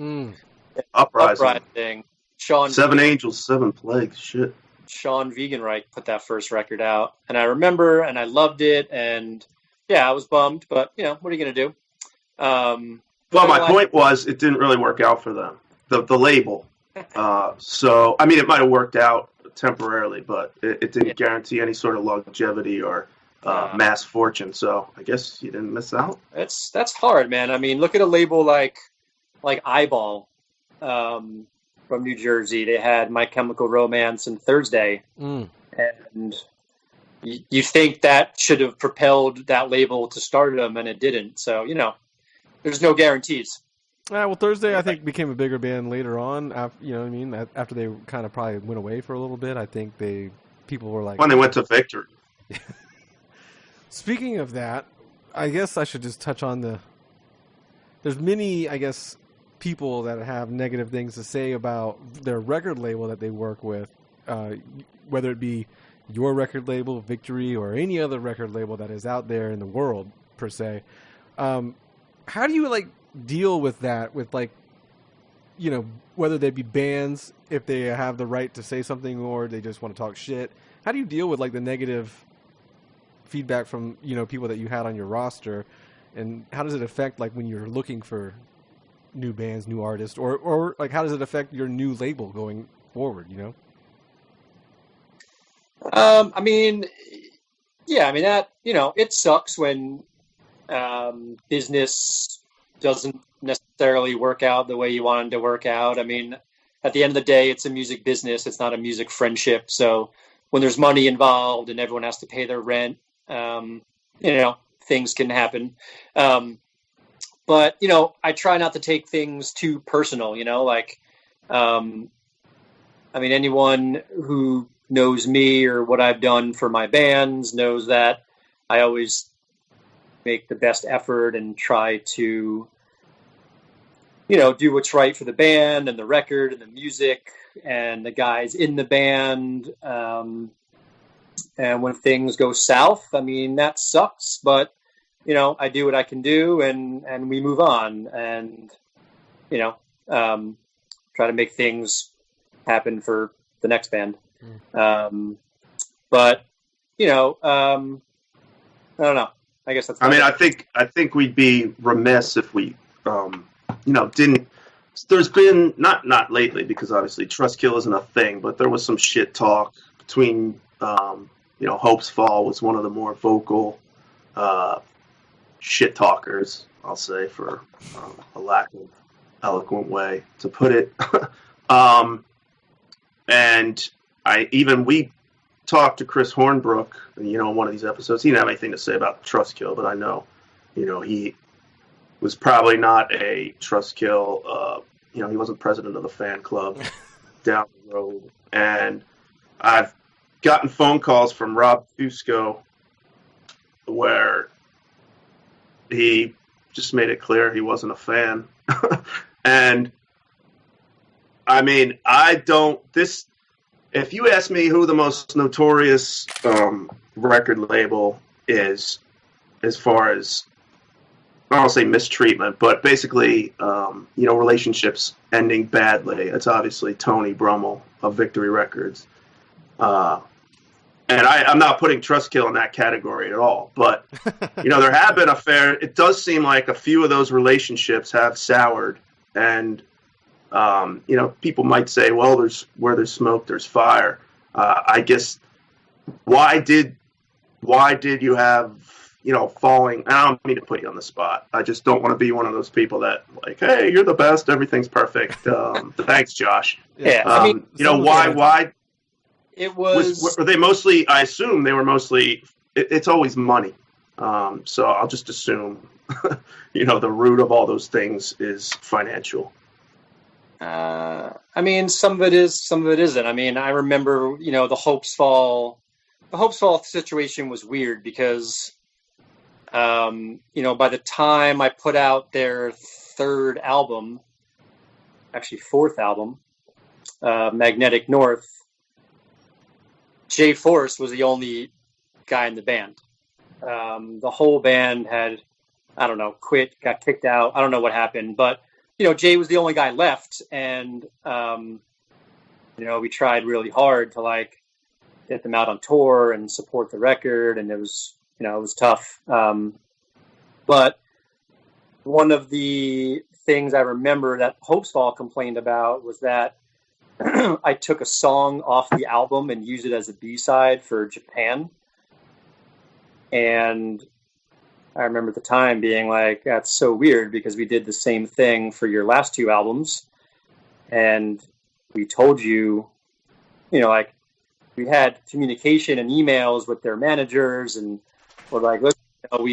Uprising. Sean Seven Angels, Seven Plagues. Shit. Sean Veganreich put that first record out, and I remember, and I loved it, and yeah, I was bummed, but what are you gonna do? Well, my point was, it didn't really work out for them. The label. So, I mean, it might have worked out temporarily, but it didn't guarantee any sort of longevity or mass fortune. So, I guess you didn't miss out. That's hard, man. I mean, look at a label like Eyeball from New Jersey. They had My Chemical Romance and Thursday, and you think that should have propelled that label to stardom, and it didn't. So, there's no guarantees. Well, Thursday, I think, became a bigger band later on. After they kind of probably went away for a little bit, I think people were like... When they went to Victory. Speaking of that, I guess I should just touch on there's many, I guess, people that have negative things to say about their record label that they work with, whether it be your record label, Victory, or any other record label that is out there in the world, per se. How do you, like, deal with that, with, like, you know, whether they be bands, if they have the right to say something or they just want to talk shit? How do you deal with, like, the negative feedback from, you know, people that you had on your roster, and how does it affect, like, when you're looking for new bands, new artists, or like, how does it affect your new label going forward, you know? I mean, yeah, I mean, that, you know, it sucks when business doesn't necessarily work out the way you wanted to work out. I mean, at the end of the day, it's a music business. It's not a music friendship. So when there's money involved and everyone has to pay their rent, you know, things can happen. But, you know, I try not to take things too personal, you know, like, I mean, anyone who knows me or what I've done for my bands knows that I always make the best effort and try to, you know, do what's right for the band and the record and the music and the guys in the band. And when things go south, I mean, that sucks, but, you know, I do what I can do, and we move on, and, you know, try to make things happen for the next band. But, you know, I don't know. I guess that's. I mean, I think we'd be remiss if we, you know, didn't. There's been not lately, because obviously Trustkill isn't a thing, but there was some shit talk between, you know, Hopesfall was one of the more vocal shit talkers, I'll say, for a lack of eloquent way to put it. And we talked to Chris Hornbrook, you know, in one of these episodes. He didn't have anything to say about Trustkill, but I know, you know, he was probably not a Trustkill, you know, he wasn't president of the fan club down the road. And I've gotten phone calls from Rob Fusco where he just made it clear he wasn't a fan. And I mean, if you ask me who the most notorious record label is, as far as, I don't want to say mistreatment, but basically, you know, relationships ending badly, it's obviously Tony Brummel of Victory Records. And I'm not putting Trustkill in that category at all, but, you know, there have been it does seem like a few of those relationships have soured, and, you know, people might say, well, where there's smoke, there's fire. I guess, why did you have, you know, falling? I don't mean to put you on the spot. I just don't want to be one of those people that, like, hey, you're the best, everything's perfect. Thanks, Josh. Yeah, I mean, you know, why? It was. Were they mostly? I assume they were mostly. It's always money. So I'll just assume, you know, the root of all those things is financial. I mean, some of it is, some of it isn't. I mean, I remember, you know, the Hopesfall situation was weird because, you know, by the time I put out their third album, actually fourth album, Magnetic North, Jay Force was the only guy in the band. The whole band had, I don't know, quit, got kicked out. I don't know what happened, but, you know, Jay was the only guy left. And, you know, we tried really hard to, like, get them out on tour and support the record. And it was, you know, it was tough. But one of the things I remember that Hopesfall complained about was that I took a song off the album and used it as a B-side for Japan. And I remember at the time being like, that's so weird because we did the same thing for your last two albums. And we told you, you know, like, we had communication and emails with their managers, and we're like, look, you know,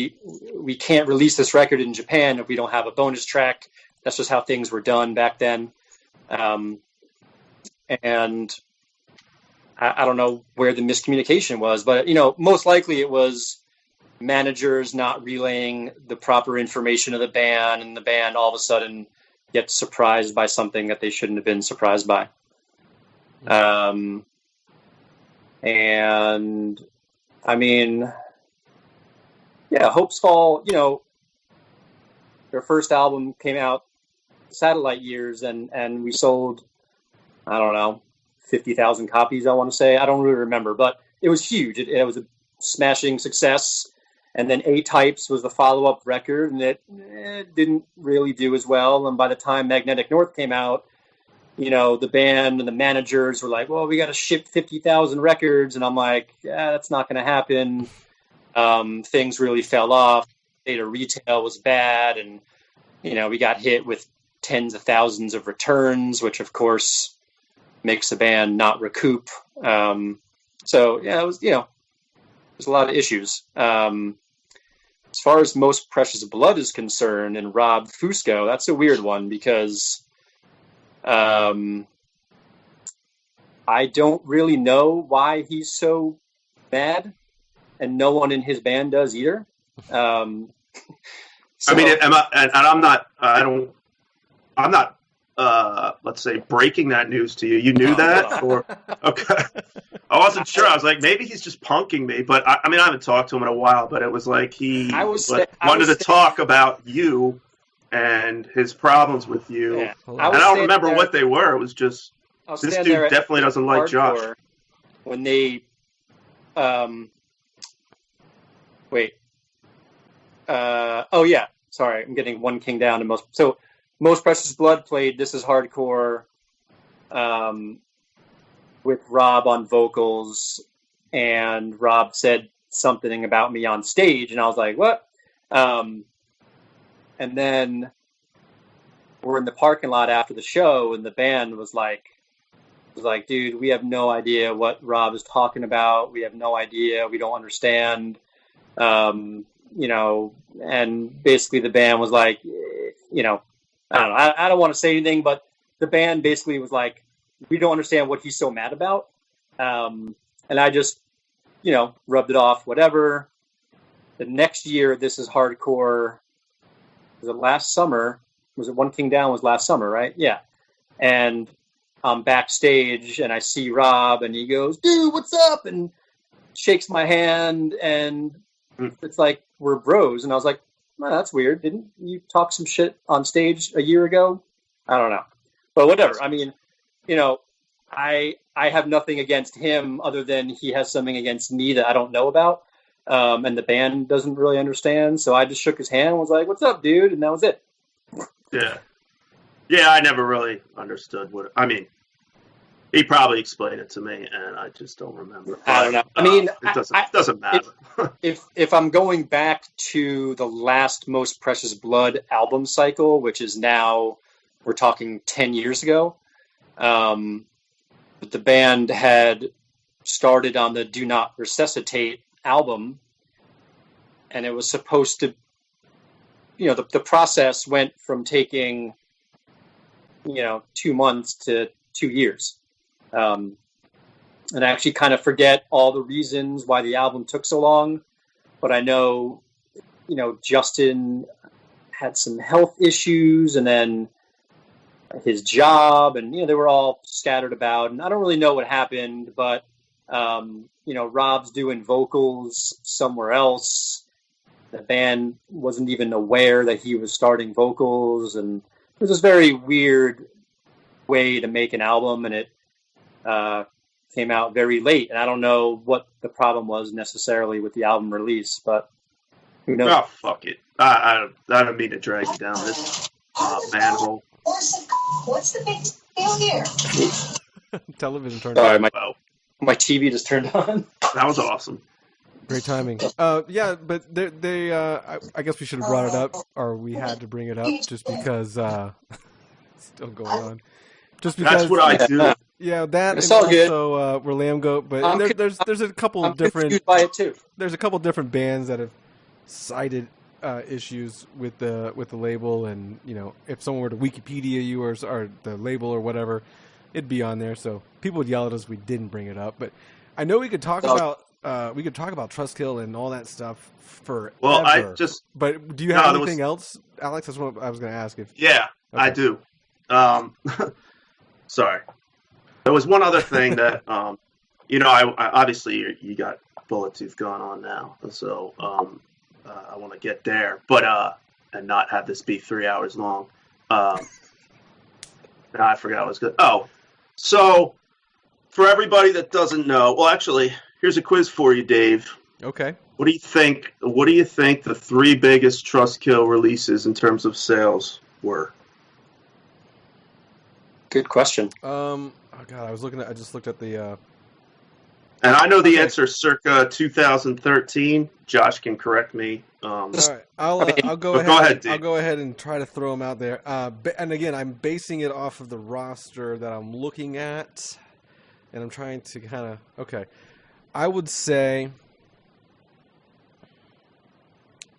we can't release this record in Japan if we don't have a bonus track. That's just how things were done back then. And I don't know where the miscommunication was, but, you know, most likely it was managers not relaying the proper information of the band, and the band all of a sudden gets surprised by something that they shouldn't have been surprised by. And I mean, yeah, Hopesfall, you know, their first album came out Satellite Years, and we sold, I don't know, 50,000 copies, I want to say. I don't really remember, but it was huge. It was a smashing success. And then A-Types was the follow-up record, and it didn't really do as well. And by the time Magnetic North came out, you know, the band and the managers were like, well, we got to ship 50,000 records. And I'm like, yeah, that's not going to happen. Things really fell off. State of retail was bad. And, you know, we got hit with tens of thousands of returns, which, of course, makes the band not recoup. So, yeah, it was, you know, there's a lot of issues. As far as Most Precious Blood is concerned and Rob Fusco, that's a weird one because I don't really know why he's so mad, and no one in his band does either. So, I mean, I'm not, let's say, breaking that news to you. You knew that? Or okay. I wasn't sure. I was like, maybe he's just punking me. But, I mean, I haven't talked to him in a while, but it was like he wanted to talk about you and his problems with you. Yeah. And I don't remember what they were. It was just, this dude definitely doesn't like Josh. When they, oh yeah, sorry, I'm getting One King Down and Most Precious Blood played This Is Hardcore with Rob on vocals, and Rob said something about me on stage, and I was like, what? And then we're in the parking lot after the show, and the band was like, dude, we have no idea what Rob is talking about. We have no idea. We don't understand. You know, and basically the band was like, you know, I don't know. I don't want to say anything, but the band basically was like, we don't understand what he's so mad about. And I just, you know, rubbed it off, whatever. The next year, This Is Hardcore, was it last summer? Was it One King Down was last summer, right? Yeah. And I'm backstage and I see Rob and he goes, dude, what's up? And shakes my hand, and it's like, we're bros. And I was like, well, that's weird. Didn't you talk some shit on stage a year ago? I don't know. But whatever. I mean, you know, I have nothing against him other than he has something against me that I don't know about. And the band doesn't really understand. So I just shook his hand and was like, what's up, dude? And that was it. Yeah. Yeah, I never really understood I mean, he probably explained it to me, and I just don't remember. I don't know. I mean, it doesn't matter. If I'm going back to the last Most Precious Blood album cycle, which is now, we're talking 10 years ago, but the band had started on the Do Not Resuscitate album, and it was supposed to, you know, the process went from taking, you know, 2 months to 2 years. And I actually kind of forget all the reasons why the album took so long, but I know, you know, Justin had some health issues, and then his job, and, you know, they were all scattered about, and I don't really know what happened, but, you know, Rob's doing vocals somewhere else. The band wasn't even aware that he was starting vocals, and it was this very weird way to make an album, and it came out very late, and I don't know what the problem was necessarily with the album release, but who knows? Oh, fuck it. I don't mean to drag you down this manhole. What's the big deal here? Television turned on. My TV just turned on. That was awesome. Great timing. Yeah, but I guess we should have brought it up, or we had to bring it up, just because still going on. Just because that's what I do. Yeah, that it's and all also we're Lambgoat, but there's a couple I'm different. confused by it too. There's a couple different bands that have cited issues with the label, and you know, if someone were to Wikipedia you or the label or whatever, it'd be on there. So people would yell at us if we didn't bring it up. But I know we could talk about we could talk about Trustkill and all that stuff forever. Well, But do you have anything was... else, Alex? That's what I was going to ask. Yeah, okay. I do. Sorry. There was one other thing that, I obviously you got Bullet Tooth going on now, so I want to get there, but and not have this be 3 hours long. Now I forgot I was good. Oh, so for everybody that doesn't know, well, actually, here's a quiz for you, Dave. Okay. What do you think? What do you think the 3 biggest Trustkill releases in terms of sales were? Good question. Oh God, I just looked at the. And I know the answer circa 2013. Josh can correct me. All right, I'll go ahead. Go ahead, Dave. I'll go ahead and try to throw them out there. And again, I'm basing it off of the roster that I'm looking at, and I'm trying to kind of. Okay, I would say.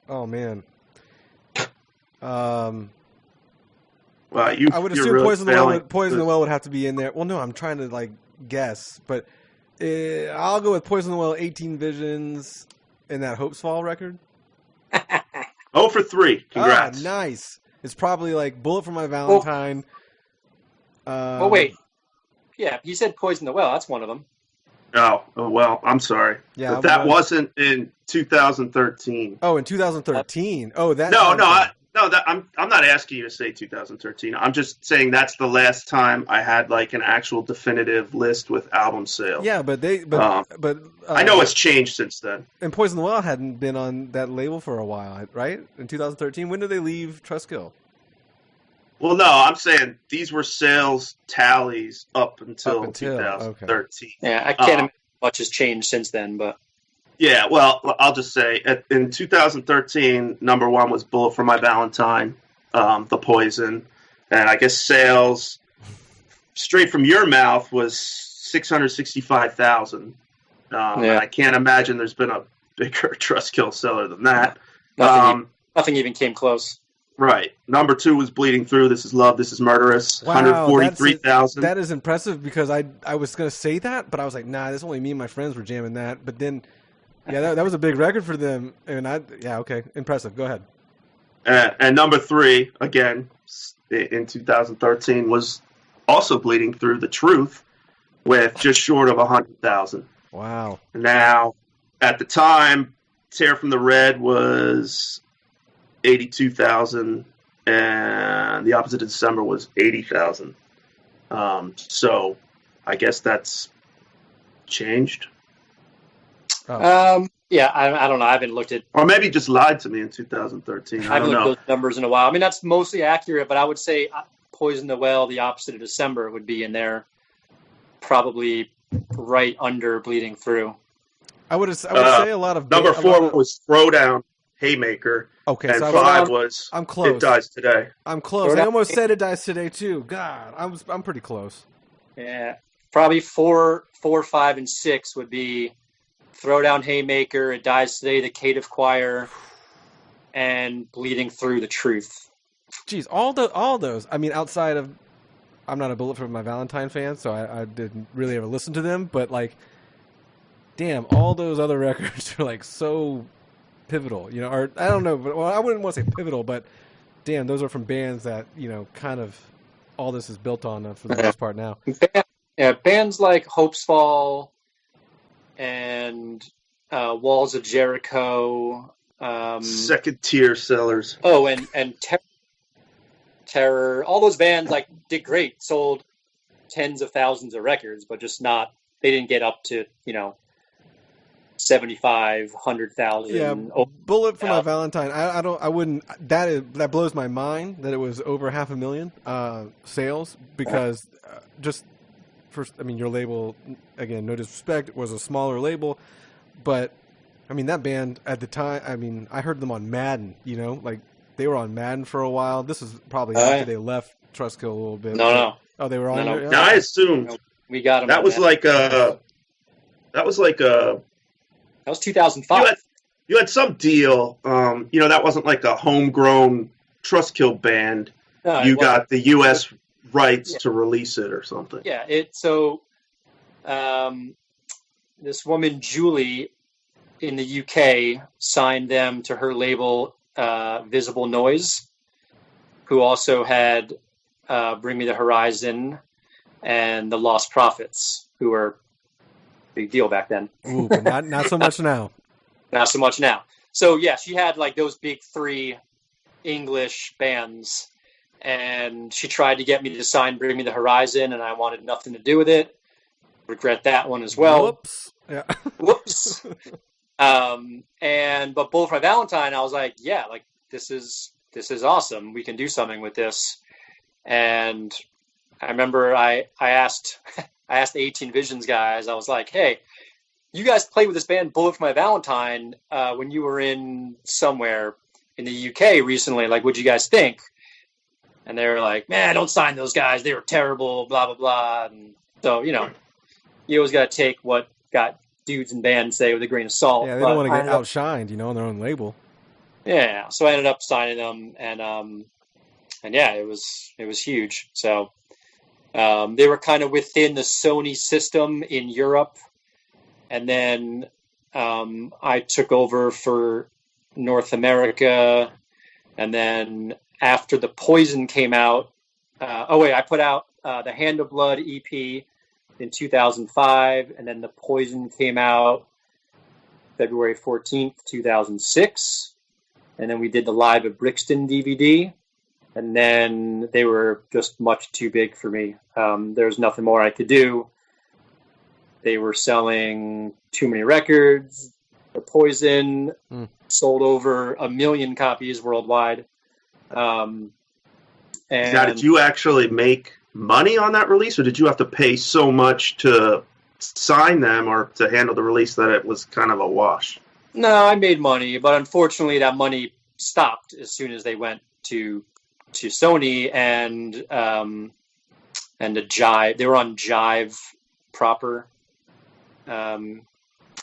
Oh man. Well, I would assume really Poison the Well would have to be in there. Well, no, I'm trying to guess, but I'll go with Poison the Well, 18 Visions, and that Hopesfall record. 0 for 3. Congrats. Nice. It's probably Bullet for My Valentine. Oh wait, yeah, you said Poison the Well. That's one of them. Oh well, I'm sorry. Yeah, but that wasn't in 2013. Oh, in 2013. Oh, that. No, I'm not asking you to say 2013. I'm just saying that's the last time I had an actual definitive list with album sales. Yeah, but I know it's changed since then. And Poison the Well hadn't been on that label for a while, right? In 2013, when did they leave Trustkill? Well, no, I'm saying these were sales tallies up until 2013. Okay. Yeah, I can't imagine much has changed since then, but. Yeah, well, I'll just say, in 2013, number 1 was Bullet for My Valentine, The Poison, and I guess sales, straight from your mouth, was 665,000. I can't imagine there's been a bigger Trustkill seller than that. Nothing even came close. Right. Number 2 was Bleeding Through, This Is Love, This Is Murderous, 143,000. That is impressive because I was going to say that, but I was like, nah, this only me and my friends were jamming that. But then... Yeah, that was a big record for them, and okay, impressive. Go ahead. And number 3, again, in 2013, was also Bleeding Through The Truth, with just short of 100,000. Wow. Now, at the time, Tear from the Red was 82,000, and The Opposite of December was 80,000. So, I guess that's changed. Oh. Yeah, I don't know. I haven't looked at... Or maybe just lied to me in 2013. I haven't looked at those numbers in a while. I mean, that's mostly accurate, but I would say Poison the Well, The Opposite of December would be in there, probably right under Bleeding Through. I would say a lot of... Number 4 was Throwdown, Haymaker. Okay, and so 5 was I'm close. It Dies Today. I'm close. Throwdown. I almost said It Dies Today, too. God, I'm pretty close. Yeah, probably 4, 5, and 6 would be... Throwdown, Haymaker, It Dies Today, The Caitiff Choir, and Bleeding Through The Truth. Jeez, all those. I mean, outside of, I'm not a Bullet for My Valentine fan, so I didn't really ever listen to them. But damn, all those other records are so pivotal, Or I don't know, but I wouldn't want to say pivotal, but damn, those are from bands that kind of all this is built on for the most part now. Yeah, bands like Hopesfall. And Walls of Jericho. Second tier sellers. Oh, and Terror. All those bands did great, sold tens of thousands of records, but just not. They didn't get up to 75, 100,000. Yeah, Bullet for My Valentine. I wouldn't. That blows my mind that it was over 500,000 sales because just. First, I mean, your label, again, no disrespect, was a smaller label, but, I mean, that band at the time, I mean, I heard them on Madden, they were on Madden for a while. This was probably after they left Trustkill a little bit. No. Oh, they were on there? No, I assumed. We got them. That was that was 2005. You had some deal, that wasn't a homegrown Trustkill band. No, you got the U.S. rights to release it or something. Yeah, this woman Julie in the UK signed them to her label, Visible Noise, who also had Bring Me the Horizon and the Lost Prophets, who were a big deal back then. Ooh, but not so much now. Not so much now. So yeah, she had like those big 3 English bands, and she tried to get me to sign Bring Me the Horizon, and I wanted nothing to do with it. Regret that one as well. Whoops. Yeah. Whoops. But For My Valentine, I was like, yeah, like this is awesome. We can do something with this. And I remember I asked the 18 Visions guys, I was like, hey, you guys played with this band For My Valentine when you were in somewhere in the UK recently. Like, what'd you guys think? And they were like, man, don't sign those guys. They were terrible, blah, blah, blah. And so, you always got to take what got dudes in bands say with a grain of salt. Yeah, they don't want to get outshined, on their own label. Yeah, so I ended up signing them, and yeah, it was huge. So they were kind of within the Sony system in Europe, and then I took over for North America, and then after the Poison came out, I put out the Hand of Blood EP in 2005, and then the Poison came out February 14th, 2006, and then we did the Live at Brixton DVD, and then they were just much too big for me. There was nothing more I could do. They were selling too many records. The Poison sold over 1 million copies worldwide. Now, did you actually make money on that release, or did you have to pay so much to sign them or to handle the release that it was kind of a wash? No, I made money, but unfortunately that money stopped as soon as they went to Sony and the Jive. They were on Jive proper in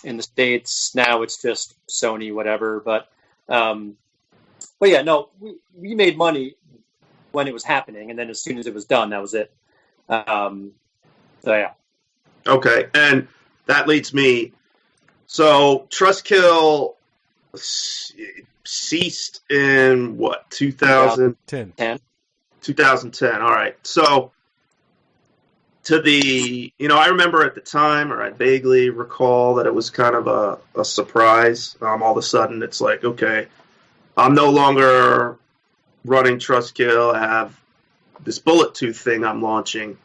the States. Now it's just Sony, whatever. But yeah, no, we made money when it was happening, and then as soon as it was done, that was it. So yeah. Okay, and that leads me. So Trustkill ceased in what, 2010? 2010. All right. So I remember at the time, or I vaguely recall that it was kind of a surprise. All of a sudden, it's like, okay, I'm no longer running Trustkill. I have this Bullet Tooth thing I'm launching.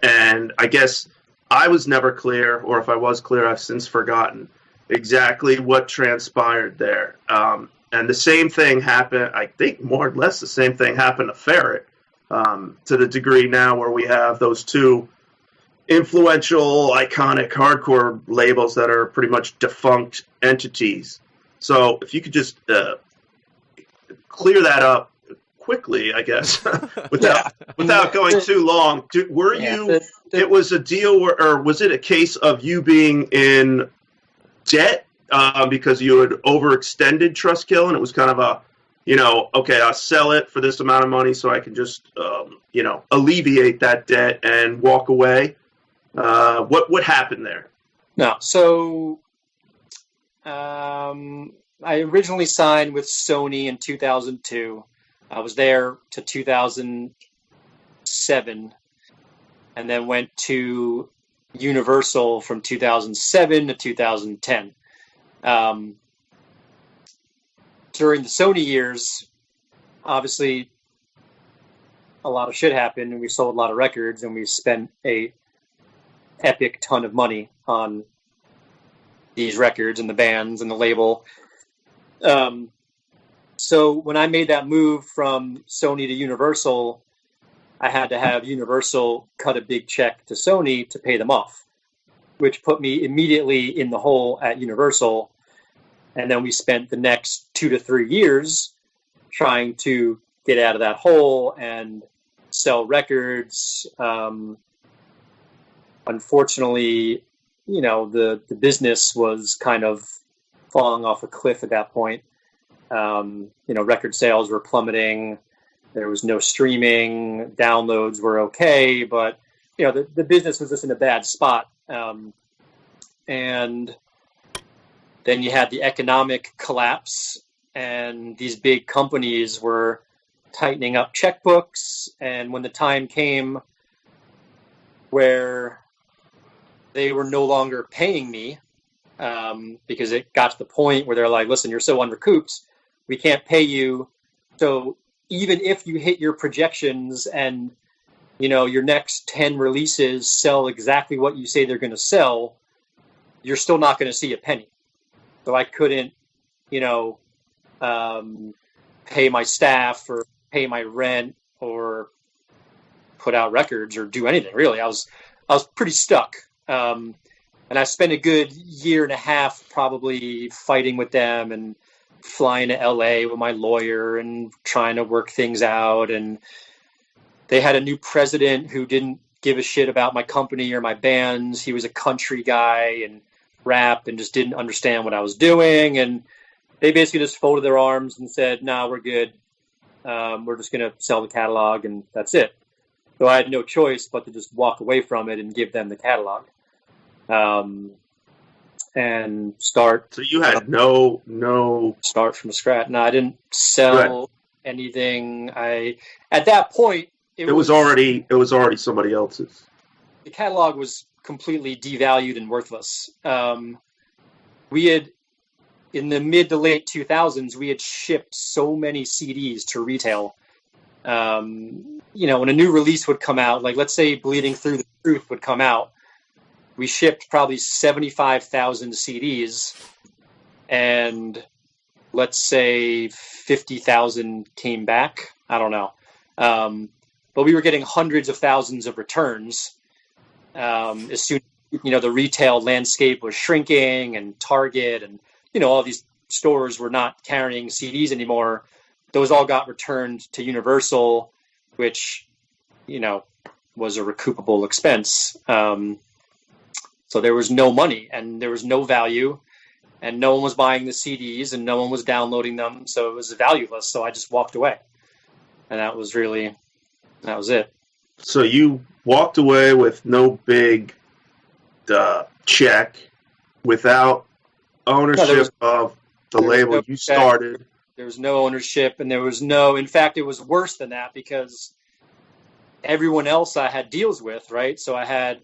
And I guess I was never clear, or if I was clear, I've since forgotten exactly what transpired there. And the same thing happened, I think more or less the same thing happened to Ferret, to the degree now where we have those two influential, iconic hardcore labels that are pretty much defunct entities. So if you could just clear that up quickly, I guess, without going too long. It was a deal where, or was it a case of you being in debt because you had overextended Trustkill, and it was kind of a, okay, I'll sell it for this amount of money so I can just, alleviate that debt and walk away? What happened there? No, so I originally signed with Sony in 2002. I was there to 2007, and then went to Universal from 2007 to 2010. During the Sony years, obviously, a lot of shit happened, and we sold a lot of records, and we spent a epic ton of money on these records and the bands and the label. So when I made that move from Sony to Universal, I had to have Universal cut a big check to Sony to pay them off, which put me immediately in the hole at Universal. And then we spent the next 2 to 3 years trying to get out of that hole and sell records. Unfortunately, the business was kind of falling off a cliff at that point. Record sales were plummeting. There was no streaming. Downloads were okay, but the business was just in a bad spot. And then you had the economic collapse, and these big companies were tightening up checkbooks. And when the time came where they were no longer paying me, because it got to the point where they're like, listen, you're so undercooped, we can't pay you. So even if you hit your projections and, you know, your next 10 releases sell exactly what you say they're going to sell, you're still not going to see a penny. So I couldn't, you know, pay my staff or pay my rent or put out records or do anything, really. I was pretty stuck. And I spent a good year and a half probably fighting with them and flying to LA with my lawyer and trying to work things out. And they had a new president who didn't give a shit about my company or my bands. He was a country guy and rap and just didn't understand what I was doing. And they basically just folded their arms and said, nah, we're good. We're just going to sell the catalog and that's it. So I had no choice but to just walk away from it and give them the catalog. And start. So you had no start from scratch. No, I didn't sell anything. At that point, it was already somebody else's. The catalog was completely devalued and worthless. We had, in the mid to late 2000s, we had shipped so many CDs to retail. You know, when a new release would come out, like let's say Bleeding Through the Truth would come out, we shipped probably 75,000 CDs, and let's say 50,000 came back. I don't know. But we were getting hundreds of thousands of returns. As soon, you know, the retail landscape was shrinking and Target and, you know, all these stores were not carrying CDs anymore. Those all got returned to Universal, which, you know, was a recoupable expense. So there was no money and there was no value and no one was buying the CDs and no one was downloading them. So it was valueless. So I just walked away. And that was it. So you walked away with no big check, without ownership of the label you started. There was no ownership, and there was no, in fact, it was worse than that because everyone else I had deals with, right? So I had,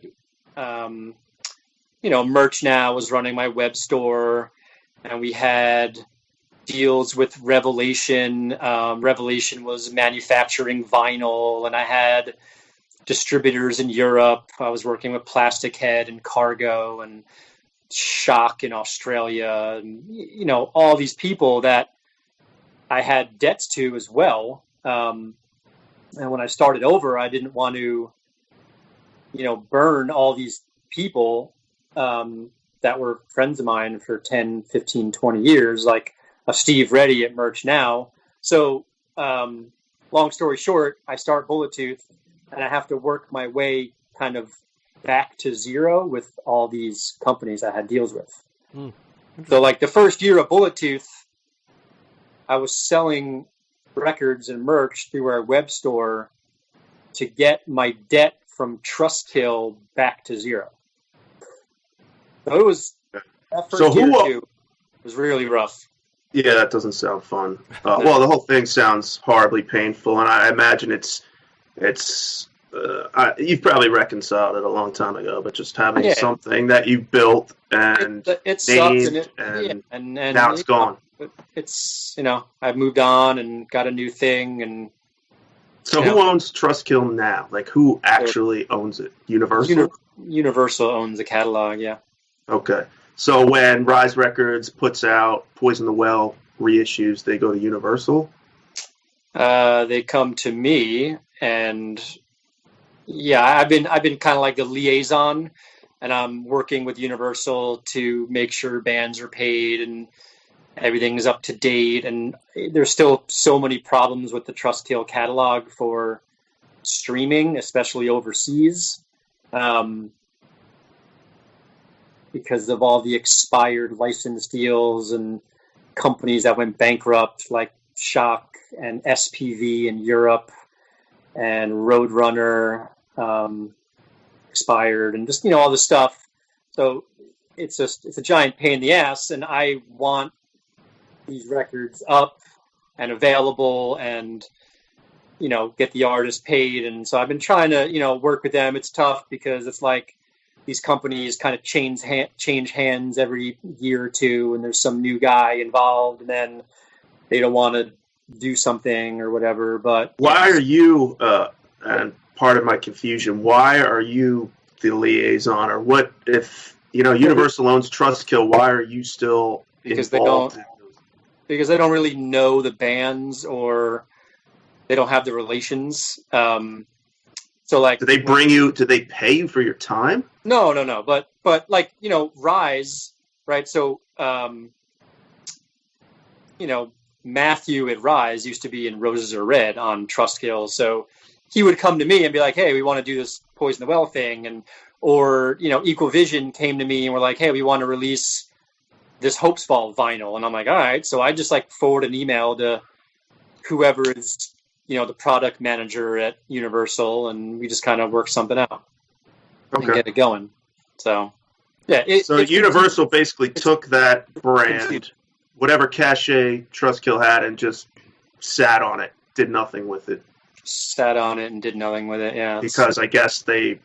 you know, Merch Now was running my web store, and we had deals with Revelation. Revelation was manufacturing vinyl, and I had distributors in Europe. I was working with Plastic Head and Cargo and Shock in Australia, and, you know, all these people that I had debts to as well. And when I started over, I didn't want to, you know, burn all these people that were friends of mine for 10, 15, 20 years, like a Steve Reddy at Merch Now. So long story short, I start Bullet Tooth and I have to work my way kind of back to zero with all these companies I had deals with. So like the first year of Bullet Tooth, I was selling records and merch through our web store to get my debt from Trustkill back to zero. So it was, that first year or two was really rough. Yeah, that doesn't sound fun. Well, the whole thing sounds horribly painful, and I imagine you've probably reconciled it a long time ago, but just having something that you built and it sucked, and now it's gone. It's, you know, I've moved on and got a new thing. And so who owns Trustkill now? Like, who actually owns it? Universal? Universal owns the catalog, yeah. Okay. So when Rise Records puts out Poison the Well reissues, they go to Universal? They come to me, and yeah, I've been kind of like the liaison, and I'm working with Universal to make sure bands are paid and everything's up to date. And there's still so many problems with the Trustkill catalog for streaming, especially overseas, because of all the expired license deals and companies that went bankrupt, like Shock and SPV in Europe, and Roadrunner expired, and just, you know, all this stuff. So it's a giant pain in the ass, and I want these records up and available, and get the artist paid. And so I've been trying to work with them. It's tough because it's like these companies kind of change hands every year or two, and there's some new guy involved, and then they don't want to do something or whatever. But why are you? And part of my confusion: why are you the liaison, or what if Universal owns Trustkill? Why are you still involved? Because they don't really know the bands, or they don't have the relations. So like, do they bring you? Do they pay you for your time? No. But like Rise, right? So Matthew at Rise used to be in Roses Are Red on Trustkill, so he would come to me and be like, "Hey, we want to do this Poison the Well thing," or Equal Vision came to me and were like, "Hey, we want to release this Hopesfall vinyl," and I'm like, "All right." So I just like forward an email to whoever is the product manager at Universal, and we just kind of work something out and get it going. So yeah. So Universal basically took that brand, whatever cachet Trustkill had, and just sat on it, did nothing with it. Sat on it and did nothing with it, yeah. Because I guess they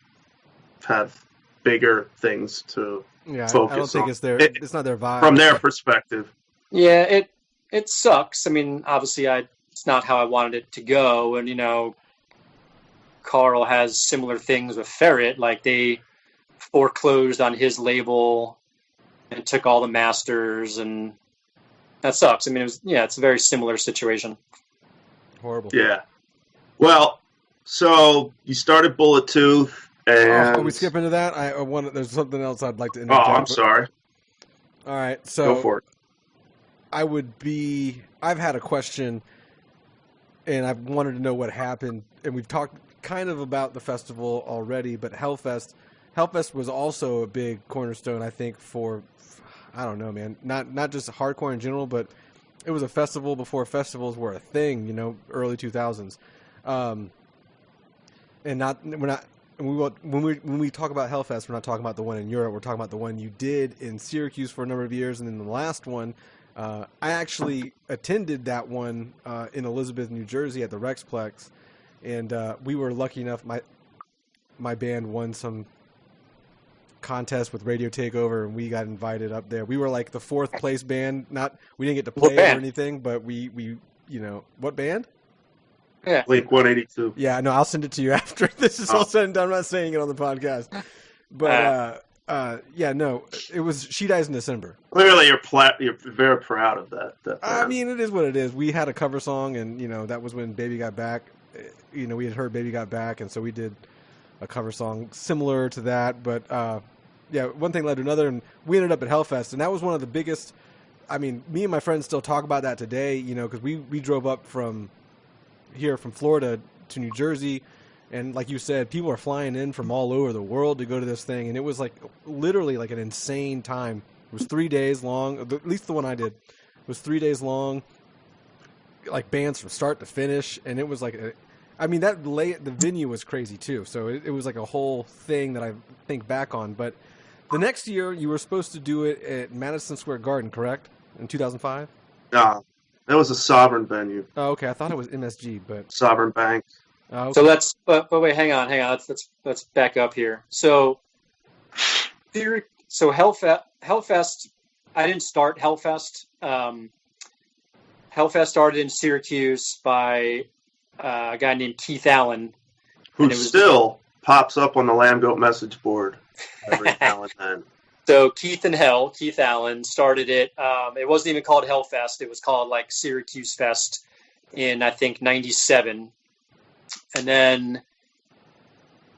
have bigger things to focus on. I don't think it's not their vibe. From their perspective. Yeah, it sucks. I mean, obviously it's not how I wanted it to go, and Carl has similar things with Ferret, like they foreclosed on his label and took all the masters, and that sucks. I mean, it's a very similar situation. Horrible. Yeah. Well, so you started Bullet Tooth, and are we skipping to that? There's something else I'd like to interject. I'm sorry. All right, so go for it. I've had a question, and I've wanted to know what happened, and we've talked kind of about the festival already, but Hellfest was also a big cornerstone, I think, for, I don't know, man, not just hardcore in general, but it was a festival before festivals were a thing, early 2000s. And when we talk about Hellfest, we're not talking about the one in Europe. We're talking about the one you did in Syracuse for a number of years, and then the last one, I actually attended that one in Elizabeth, New Jersey, at the Rexplex, and we were lucky enough. My band won some contest with Radio Takeover, and we got invited up there. We were like the fourth place band. We didn't get to play or anything, but we what band? Yeah. Blink 182. Yeah, no, I'll send it to you after this is all said and done. I'm not saying it on the podcast. But, it was She Dies in December. Clearly, you're very proud of that. I mean, it is what it is. We had a cover song, and, that was when Baby Got Back. We had heard Baby Got Back, and so we did a cover song similar to that. But, one thing led to another, and we ended up at Hellfest, and that was one of the biggest. I mean, me and my friends still talk about that today, because we drove up from Florida to New Jersey, and like you said, people are flying in from all over the world to go to this thing, and it was like literally like an insane time. It was 3 days long, at least the one I did was 3 days long, like bands from start to finish, and it was like the venue was crazy too, so it was like a whole thing that I think back on. But the next year you were supposed to do it at Madison Square Garden, correct? In 2005? No. That was a Sovereign venue. Oh, okay. I thought it was MSG, but Sovereign Bank. Oh, okay. So but wait, hang on. Let's back up here. So Hellfest. I didn't start Hellfest. Hellfest started in Syracuse by a guy named Keith Allen, who still pops up on the Lambgoat message board every now and then. So Keith Allen started it. It wasn't even called Hellfest. It was called like Syracuse Fest in, I think, 97. And then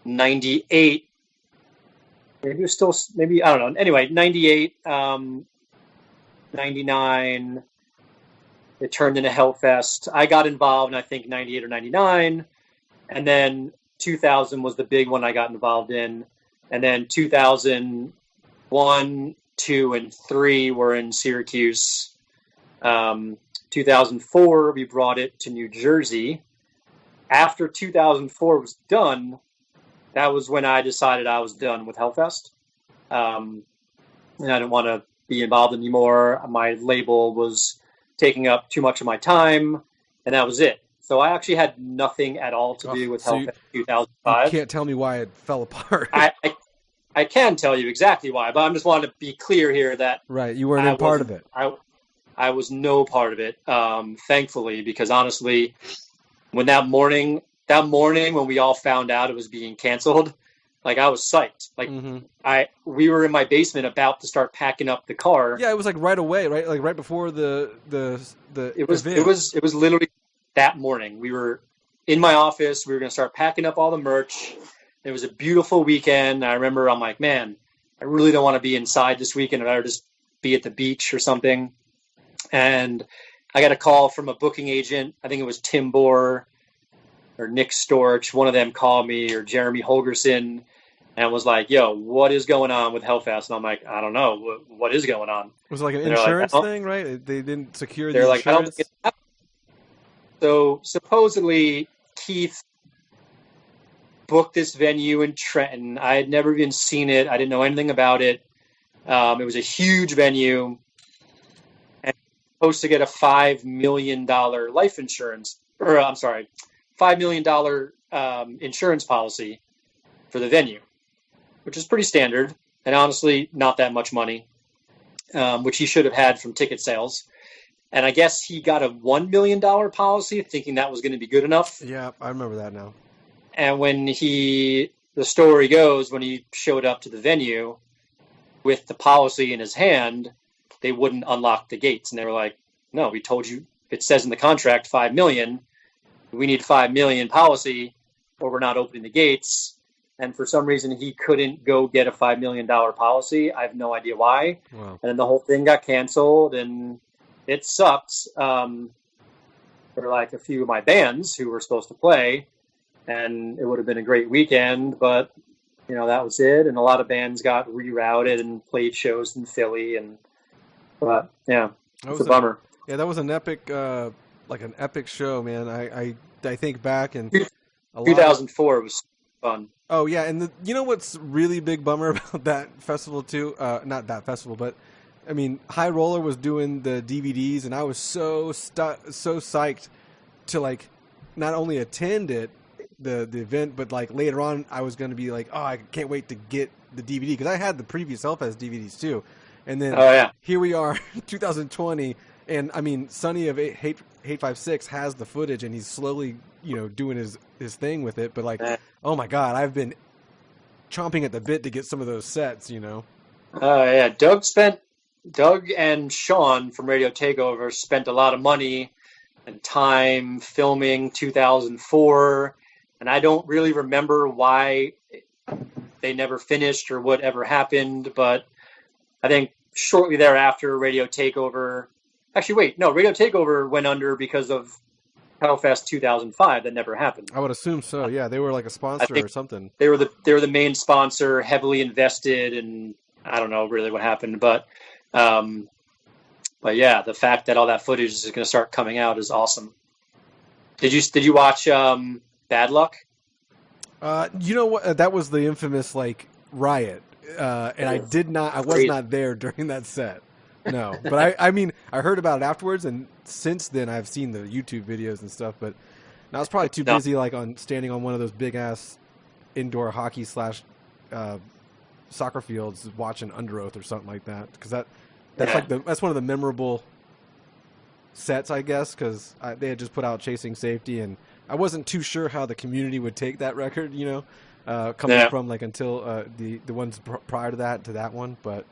98, maybe, I don't know. Anyway, 98, 99, it turned into Hellfest. I got involved in, I think, 98 or 99. And then 2000 was the big one I got involved in. And then 2001, 2, and 3 were in Syracuse. 2004, we brought it to New Jersey. After 2004 was done, that was when I decided I was done with Hellfest. and I didn't want to be involved anymore. My label was taking up too much of my time, and that was it. So I actually had nothing at all to do with Hellfest 2005. You can't tell me why it fell apart. I can tell you exactly why, but I just wanted to be clear here that right, you weren't a part of it. I was no part of it, thankfully, because honestly, when that morning when we all found out it was being canceled, like I was psyched. Like we were in my basement about to start packing up the car. Yeah, it was like right away, right? Like right before the event. It was literally that morning. We were in my office. We were going to start packing up all the merch. It was a beautiful weekend. I remember I'm like, man, I really don't want to be inside this weekend. I'd rather just be at the beach or something. And I got a call from a booking agent. I think it was Tim Bohr or Nick Storch. One of them called me, or Jeremy Holgerson, and was like, yo, what is going on with Hellfest? And I'm like, I don't know. What is going on? It was like an insurance thing, right? They didn't secure the insurance? I don't think it's... So supposedly Keith booked this venue in Trenton. I had never even seen it. I didn't know anything about it. It was a huge venue, and supposed to get a $5 million life insurance, or I'm sorry, $5 million insurance policy for the venue, which is pretty standard, and honestly, not that much money, which he should have had from ticket sales. And I guess he got a $1 million policy, thinking that was going to be good enough. Yeah, I remember that now. And when the story goes, when he showed up to the venue with the policy in his hand, they wouldn't unlock the gates. And they were like, no, we told you, it says in the contract, 5 million. We need 5 million policy or we're not opening the gates. And for some reason, he couldn't go get a $5 million policy. I have no idea why. Wow. And then the whole thing got canceled, and it sucks for like a few of my bands who were supposed to play. And it would have been a great weekend, but that was it. And a lot of bands got rerouted and played shows in Philly, but yeah, it's a bummer. Yeah, that was an epic, like an epic show, man. I think back, and 2004 was fun. Oh yeah, and you know what's really big bummer about that festival too? Not that festival, but I mean, High Roller was doing the DVDs, and I was so psyched to like not only attend the event, but like later on I was going to be like, oh, I can't wait to get the DVD, because I had the previous Hellfest DVDs too. And then here we are 2020, and I mean, Sonny of 856 has the footage, and he's slowly doing his thing with it, but like, oh my god, I've been chomping at the bit to get some of those sets. Yeah, Doug and Sean from Radio Takeover spent a lot of money and time filming 2004. And I don't really remember why they never finished or whatever happened, but I think shortly thereafter, Radio Takeover... Actually, wait, no, Radio Takeover went under because of Hellfest 2005. That never happened. I would assume so, yeah. They were like a sponsor or something. They were the main sponsor, heavily invested, and I don't know really what happened, but yeah, the fact that all that footage is going to start coming out is awesome. Did you watch... Bad Luck? You know what? That was the infamous like riot, and I was not there during that set. No, but I mean, I heard about it afterwards, and since then I've seen the YouTube videos and stuff. But I was probably too busy, like standing on one of those big ass indoor hockey / soccer fields, watching Under Oath or something like that. Because that's one of the memorable sets, I guess, because they had just put out Chasing Safety, and I wasn't too sure how the community would take that record, coming from like until the ones prior to that one, but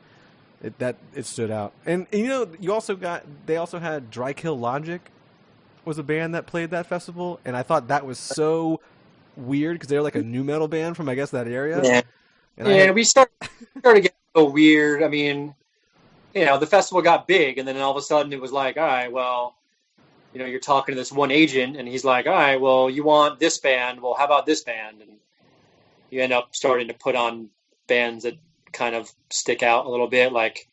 it stood out. And they also had Dry Kill Logic was a band that played that festival, and I thought that was so weird because they're like a new metal band from, I guess, that area. Yeah, and we started getting so weird. I mean, the festival got big, and then all of a sudden it was like, all right, well, you're talking to this one agent, and he's like, all right, well, you want this band? Well, how about this band? And you end up starting to put on bands that kind of stick out a little bit. Like,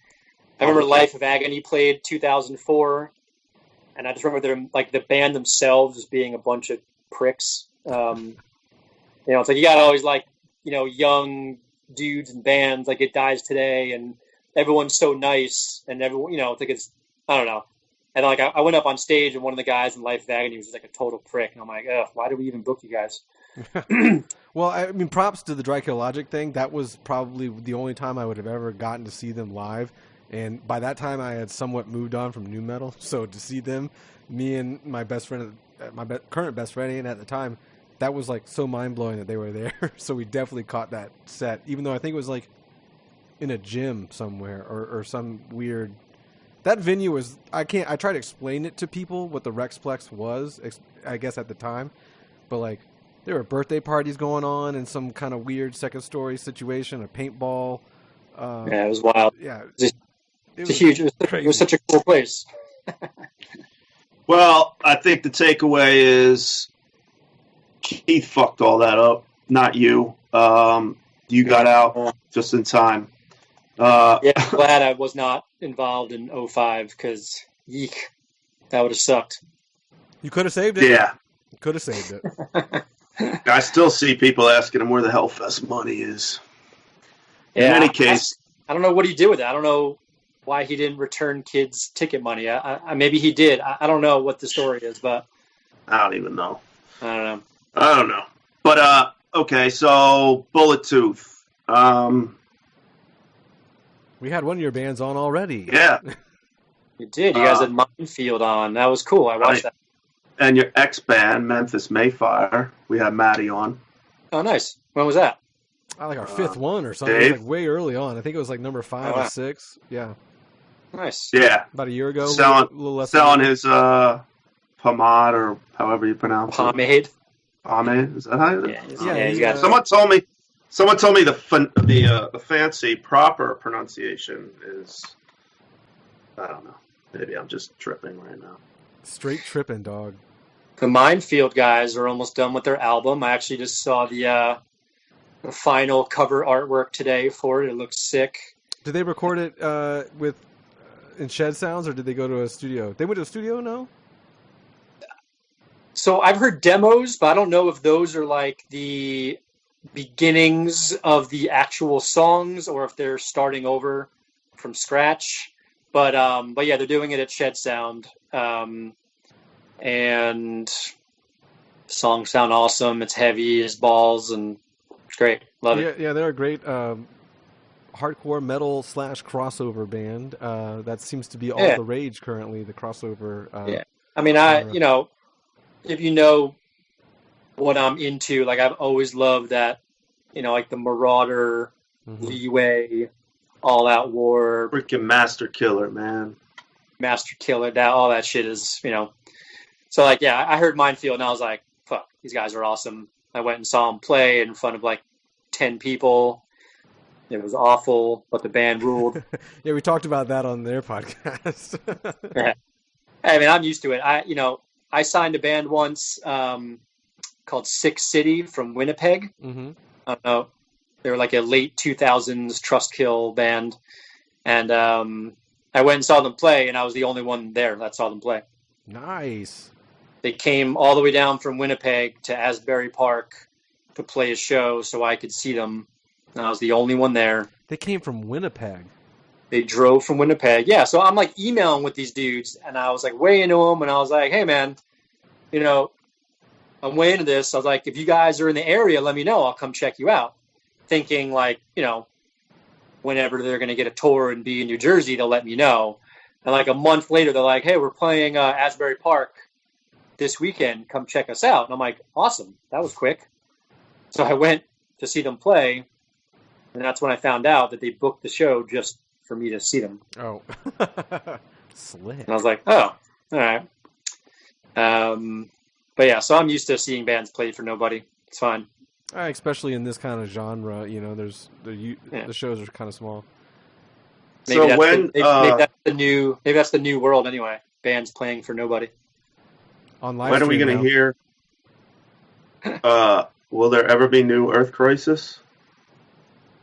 I remember Life of Agony played 2004, and I just remember them, like the band themselves as being a bunch of pricks. It's like you got always like, young dudes and bands like It Dies Today and everyone's so nice, and everyone, I think it's, I don't know. And like I went up on stage, and one of the guys in Life of Agony was just like a total prick, and I'm like, ugh, why did we even book you guys? Well, I mean, props to the Dry Kill Logic thing. That was probably the only time I would have ever gotten to see them live. And by that time, I had somewhat moved on from nu metal. So to see them, me and my best friend, current best friend, and at the time, that was like so mind blowing that they were there. So we definitely caught that set, even though I think it was like in a gym somewhere or some weird. That venue was, I tried to explain it to people what the Rexplex was, I guess at the time, but like there were birthday parties going on and some kind of weird second story situation, a paintball. Yeah, it was wild. Yeah. It was such a cool place. Well, I think the takeaway is Keith fucked all that up, not you. You got out just in time. Yeah, I'm glad I was not involved in 05 because, yeek, that would have sucked. You could have saved it. Yeah. Could have saved it. I still see people asking him where the Hellfest money is. In any case. I don't know what he did with it. I don't know why he didn't return kids' ticket money. Maybe he did. I don't know what the story is, but I don't even know. I don't know. But, okay, so Bullet Tooth. We had one of your bands on already. Yeah. You did. You guys had Minefield on. That was cool. I watched that. And your ex-band, Memphis Mayfire, we had Maddie on. Oh, nice. When was that? Like our fifth one or something. Dave? It was like way early on. I think it was like number 5 or 6. Yeah. Nice. Yeah. About a year ago. Selling a little less his pomade, or however you pronounce Pomade. it. Pomade? Is that how it is? Yeah, he's got Someone told me the fancy proper pronunciation is, I don't know. Maybe I'm just tripping right now. Straight tripping, dog. The Minefield guys are almost done with their album. I actually just saw the final cover artwork today for it. It looks sick. Did they record it in Shed Sounds, or did they go to a studio? They went to a studio, no? So I've heard demos, but I don't know if those are like the beginnings of the actual songs or if they're starting over from scratch. But yeah, they're doing it at Shed Sound. And songs sound awesome. It's heavy as balls, and it's great. Love it. Yeah, they're a great hardcore metal / crossover band. That seems to be all the rage currently. The crossover. I mean, if you know what I'm into, like I've always loved that. Like the Marauder, Leeway, All Out War, Freaking Master Killer, man. Master Killer. All that shit is, So like, yeah, I heard Minefield and I was like, fuck, these guys are awesome. I went and saw them play in front of like 10 people. It was awful, but the band ruled. Yeah, we talked about that on their podcast. Yeah. I mean, I'm used to it. I signed a band once called Six City from Winnipeg. Mm-hmm. I don't know. They were like a late 2000s Trustkill band. And I went and saw them play, and I was the only one there that saw them play. Nice. They came all the way down from Winnipeg to Asbury Park to play a show so I could see them. And I was the only one there. They came from Winnipeg. They drove from Winnipeg. Yeah, so I'm like emailing with these dudes, and I was like way into them, and I was like, hey, man, I'm way into this. I was like, if you guys are in the area, let me know. I'll come check you out. Thinking like, whenever they're going to get a tour and be in New Jersey, they'll let me know. And like a month later, they're like, hey, we're playing Asbury Park this weekend. Come check us out. And I'm like, awesome. That was quick. So I went to see them play. And that's when I found out that they booked the show just for me to see them. Oh. Slick. And I was like, oh, all right. But yeah, so I'm used to seeing bands play for nobody. It's fine. Especially in this kind of genre, the shows are kind of small. Maybe that's the new world anyway. Bands playing for nobody. On live when are we going to hear? Will there ever be new Earth Crisis?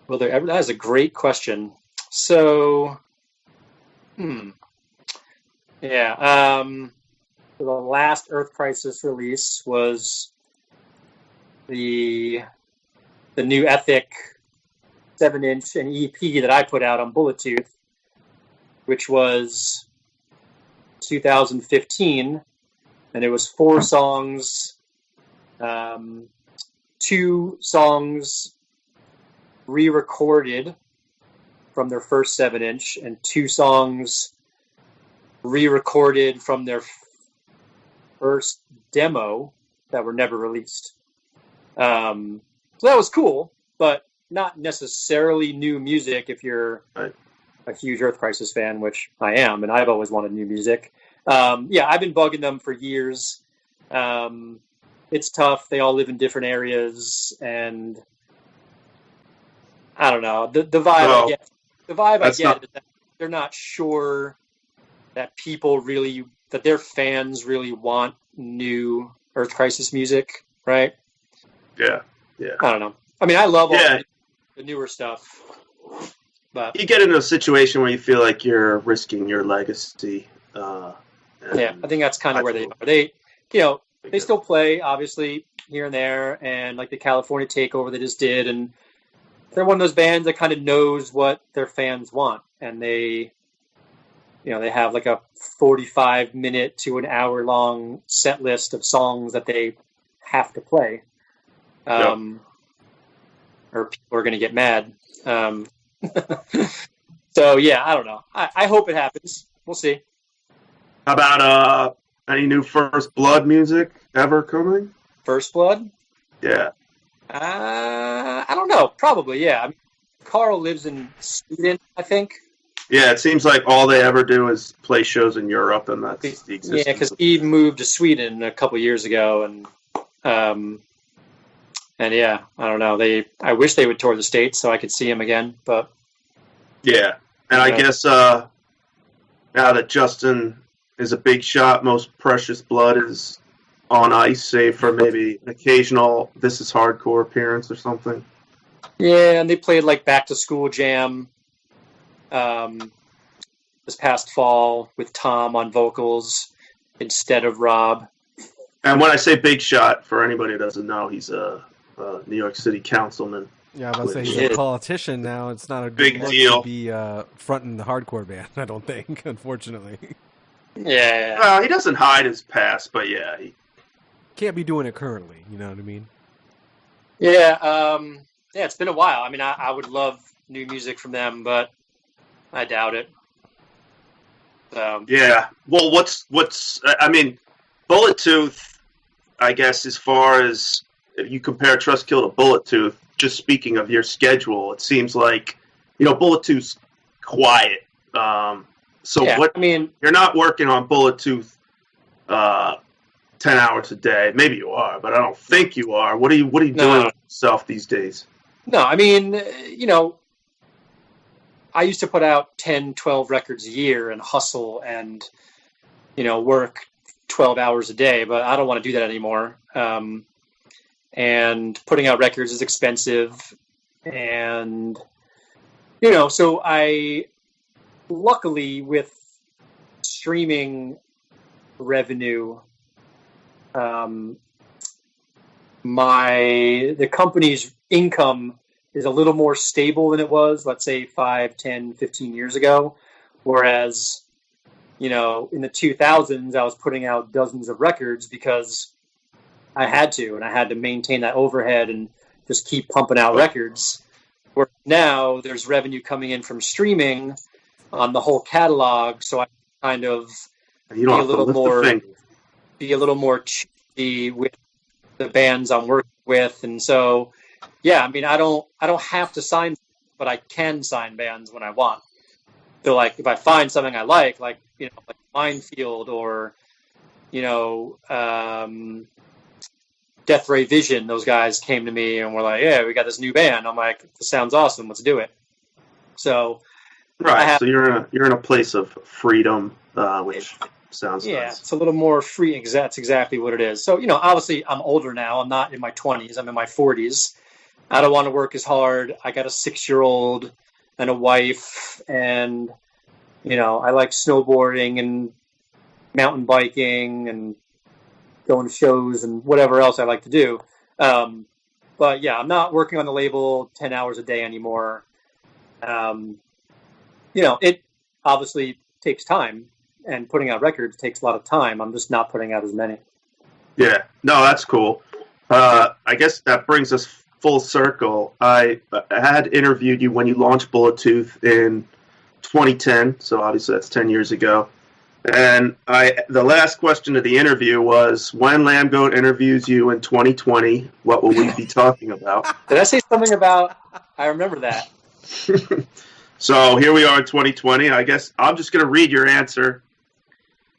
Will there ever? That is a great question. So, yeah. So the last Earth Crisis release was the new Ethic 7-inch and EP that I put out on Bullet Tooth. which was 2015, and it was 4 songs, 2 songs re-recorded from their first 7-inch, and 2 songs re-recorded from their first demo that were never released. So that was cool, but not necessarily new music if you're Right. a huge Earth Crisis fan, which I am, and I've always wanted new music. Yeah, I've been bugging them for years. It's tough. They all live in different areas, and I don't know. The vibe Well, I get. The vibe I that's get not- is that they're not sure that their fans really want new Earth Crisis music, right? Yeah. I don't know. I mean, I love all Yeah. the newer stuff, but You get into a situation where you feel like you're risking your legacy. yeah, I think that's kind of where they are. They still play, obviously, here and there, and like the California takeover they just did, and they're one of those bands that kind of knows what their fans want, and they have like a 45-minute to an hour-long set list of songs that they have to play, or people are going to get mad. So yeah, I don't know. I hope it happens. We'll see. How about any new First Blood music ever coming? First Blood? Yeah. I don't know. Probably, yeah. I mean, Carl lives in Sweden, I think. Yeah, it seems like all they ever do is play shows in Europe, and that's the existence. Yeah, because he moved to Sweden a couple years ago, and yeah, I don't know. I wish they would tour the States so I could see him again, but Yeah, and I guess now that Justin is a big shot, most Precious Blood is on ice, save for maybe an occasional This Is Hardcore appearance or something. yeah, and they played like Back to School Jam this past fall with Tom on vocals instead of Rob. And when I say big shot, for anybody who doesn't know, he's a New York City councilman. Yeah, I was about to say Which- he's a politician now. It's not a good Big look deal. to be fronting the hardcore band, I don't think, unfortunately. Yeah. Well, he doesn't hide his past, but yeah, Can't be doing it currently, you know what I mean? Yeah, it's been a while. I mean, I would love new music from them, but I doubt it. yeah. Well, what's I mean, Bullet Tooth, I guess, as far as if you compare Trustkill to Bullet Tooth, just speaking of your schedule, it seems like, Bullet Tooth's quiet. So yeah, what? I mean, You're not working on Bullet Tooth 10 hours a day. Maybe you are, but I don't think you are. What are you doing with yourself these days? no, I mean, I used to put out 10, 12 records a year and hustle and, work 12 hours a day, but I don't want to do that anymore. And putting out records is expensive. And, so I, luckily with streaming revenue, the company's income is a little more stable than it was, let's say 5, 10, 15 years ago. Whereas, in the 2000s, I was putting out dozens of records because I had to, and I had to maintain that overhead and just keep pumping out records. Where now there's revenue coming in from streaming on the whole catalog, so I kind of You don't have to lift a finger. be a little more choosy with the bands I'm working with, and so yeah, I mean, I don't have to sign, but I can sign bands when I want. So like if I find something I like like Minefield or Death Ray Vision, those guys came to me and were like, "Yeah, we got this new band." I'm like, "This sounds awesome. Let's do it." So Right. So you're in a place of freedom, which sounds yeah, nice. it's a little more free. That's exactly what it is. So, obviously I'm older now. I'm not in my 20s. I'm in my 40s. I don't want to work as hard. I got a 6-year-old and a wife, and, I like snowboarding and mountain biking and going to shows and whatever else I like to do. But yeah, I'm not working on the label 10 hours a day anymore. obviously takes time, and putting out records takes a lot of time. I'm just not putting out as many. Yeah, no, that's cool. I guess that brings us full circle. I had interviewed you when you launched Bullet Tooth in 2010, so obviously that's 10 years ago. And the last question of the interview was, when Lambgoat interviews you in 2020, what will we be talking about? Did I say something about? I remember that. So here we are in 2020. I guess I'm just going to read your answer.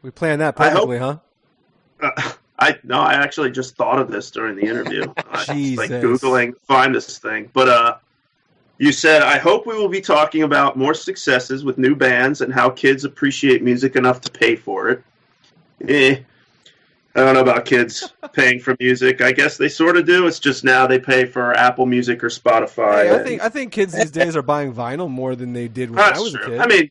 We planned that perfectly, huh? I actually just thought of this during the interview. Jesus. Like Googling, find this thing. But you said, I hope we will be talking about more successes with new bands and how kids appreciate music enough to pay for it. I don't know about kids paying for music. I guess they sort of do. It's just now they pay for Apple Music or Spotify. Hey, I think kids these days are buying vinyl more than they did when I was a kid. I mean,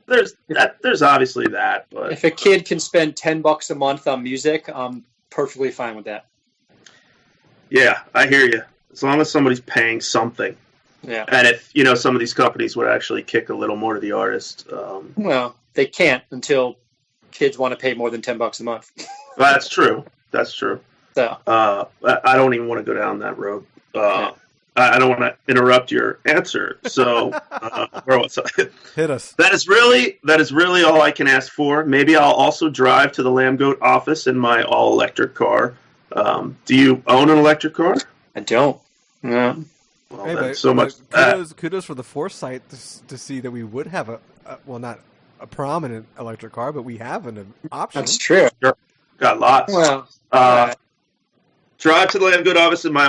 there's obviously that, but if a kid can spend $10 a month on music, I'm perfectly fine with that. Yeah, I hear you. As long as somebody's paying something. Yeah. And if, some of these companies would actually kick a little more to the artist. Well, they can't until kids want to pay more than $10 a month. That's true. So I don't even want to go down that road. I don't want to interrupt your answer. So where was I? Hit us. That is really all I can ask for. Maybe I'll also drive to the Lambgoat office in my all-electric car. Do you own an electric car? I don't. No. Well, Hey, that's so much. Kudos for the foresight to see that we would have not a prominent electric car, but we have an option. That's true. Got lots. Well, drive to the Lambgoat office in my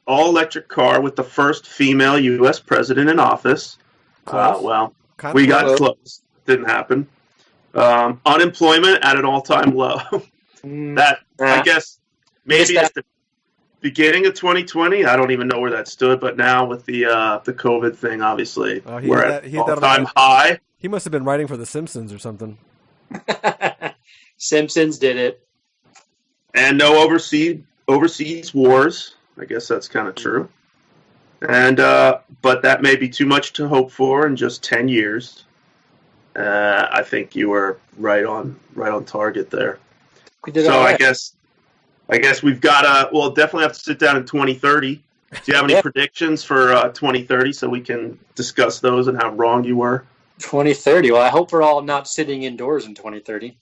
all-electric car with the first female U.S. president in office. Well, we got close. Didn't happen. Unemployment at an all-time low. I guess maybe at the beginning of 2020. I don't even know where that stood, but now with the COVID thing, obviously, we're at all-time high. He must have been writing for The Simpsons or something. Simpsons did it. And no overseas wars. I guess that's kind of true. And but that may be too much to hope for in just 10 years. I think you were right on target there. We did. So I guess we've got we'll definitely have to sit down in 2030. Do you have any predictions for 2030 so we can discuss those and how wrong you were? 2030. Well, I hope we're all not sitting indoors in 2030.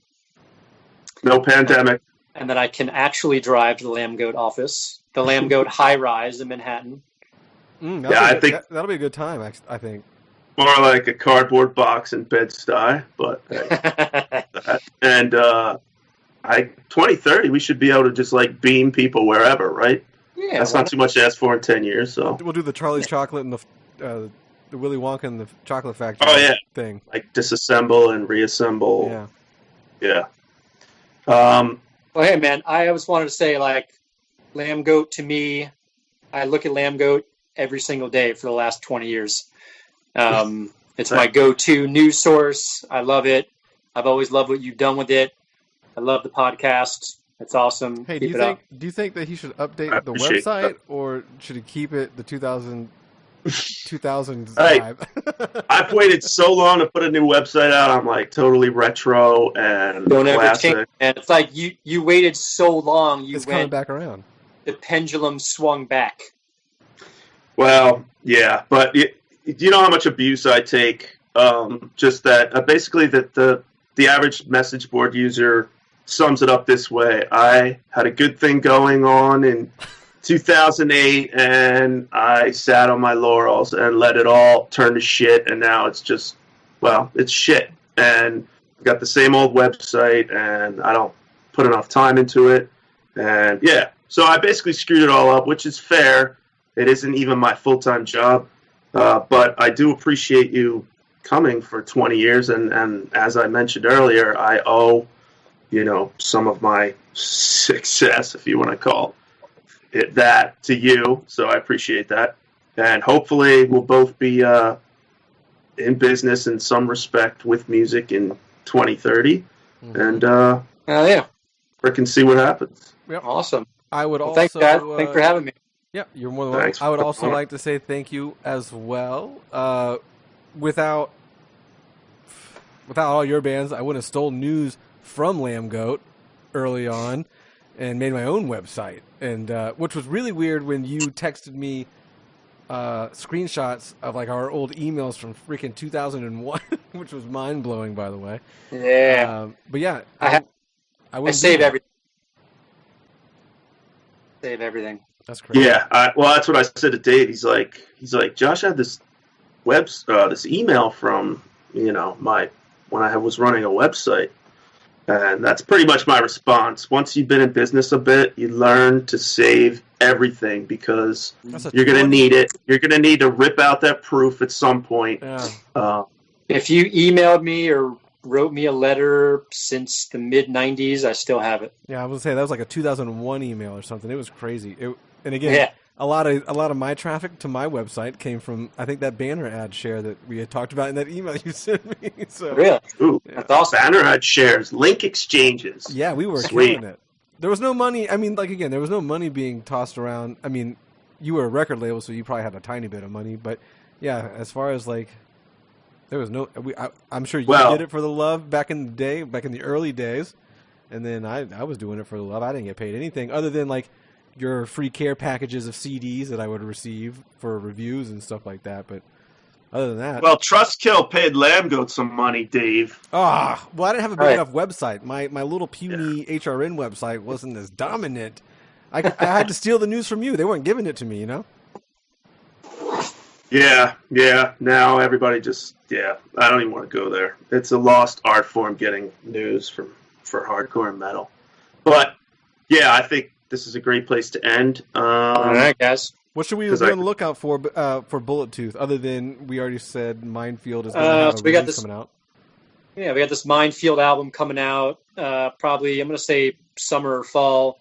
No pandemic. And that I can actually drive to the Lambgoat office, the Lambgoat high-rise in Manhattan. I think that'll be a good time. I think more like a cardboard box in Bed-Stuy, but and 2030 we should be able to just like beam people wherever, right? Yeah, that's not too much to ask for in 10 years. So we'll do the Charlie's Chocolate and the Willy Wonka and the Chocolate Factory thing, like disassemble and reassemble. Yeah. Well, hey, man, I always wanted to say, like, Lambgoat, to me, I look at Lambgoat every single day for the last 20 years. It's my go-to news source. I love it. I've always loved what you've done with it. I love the podcast. It's awesome. Hey, do you think that he should update the website, or should he keep it the 2000s vibe? I've waited so long to put a new website out. I'm like totally retro and don't classic. Ever change. And it's like you waited so long. It's coming back around. The pendulum swung back. Well, yeah, but do you know how much abuse I take? Just that basically that the average message board user sums it up this way. I had a good thing going on in 2008, and I sat on my laurels and let it all turn to shit, and now it's just, it's shit. And I've got the same old website, and I don't put enough time into it. And, so I basically screwed it all up, which is fair. It isn't even my full-time job. But I do appreciate you coming for 20 years, and as I mentioned earlier, I owe, some of my success, if you want to call it that, to you, so I appreciate that. And hopefully we'll both be in business in some respect with music in 2030, and we can see what happens. Yep. Awesome. I would also thanks, guys. Thanks for having me. Yeah, you're more than welcome. I would also like to say thank you as well. Without without all your bands, I wouldn't have stolen news from Lambgoat early on and made my own website. And which was really weird when you texted me screenshots of like our old emails from freaking 2001, which was mind blowing, by the way. Yeah. But yeah, I save everything. Save everything. That's crazy. Yeah. Well, that's what I said to Dave. He's like, Josh had this this email from, when I was running a website. And that's pretty much my response. Once you've been in business a bit, you learn to save everything because you're going to need it. You're going to need to rip out that proof at some point. Yeah. If you emailed me or wrote me a letter since the mid-'90s, I still have it. Yeah, I was going to say that was like a 2001 email or something. It was crazy. And again, a lot of my traffic to my website came from, I think, that banner ad share that we had talked about in that email you sent me. So really? Ooh, that's awesome. Banner ad shares, link exchanges. Yeah, we were killing it. There was no money. I mean, like, again, there was no money being tossed around. I mean, you were a record label, so you probably had a tiny bit of money. But yeah, as far as like, there was no. I'm sure you did it for the love back in the day, back in the early days, and then I was doing it for the love. I didn't get paid anything other than like your free care packages of CDs that I would receive for reviews and stuff like that. But other than that, well, Trustkill paid Lambgoat some money, Dave. Well, I didn't have a big enough website. My little puny HRN website wasn't as dominant. I had to steal the news from you. They weren't giving it to me, Yeah. Now everybody I don't even want to go there. It's a lost art form getting news for hardcore and metal. But yeah, I think this is a great place to end. All right, guys. What should we be on the lookout for Bullet Tooth? Other than we already said Minefield is going to have a release coming out. Yeah, we got this Minefield album coming out. Probably, I'm going to say summer or fall.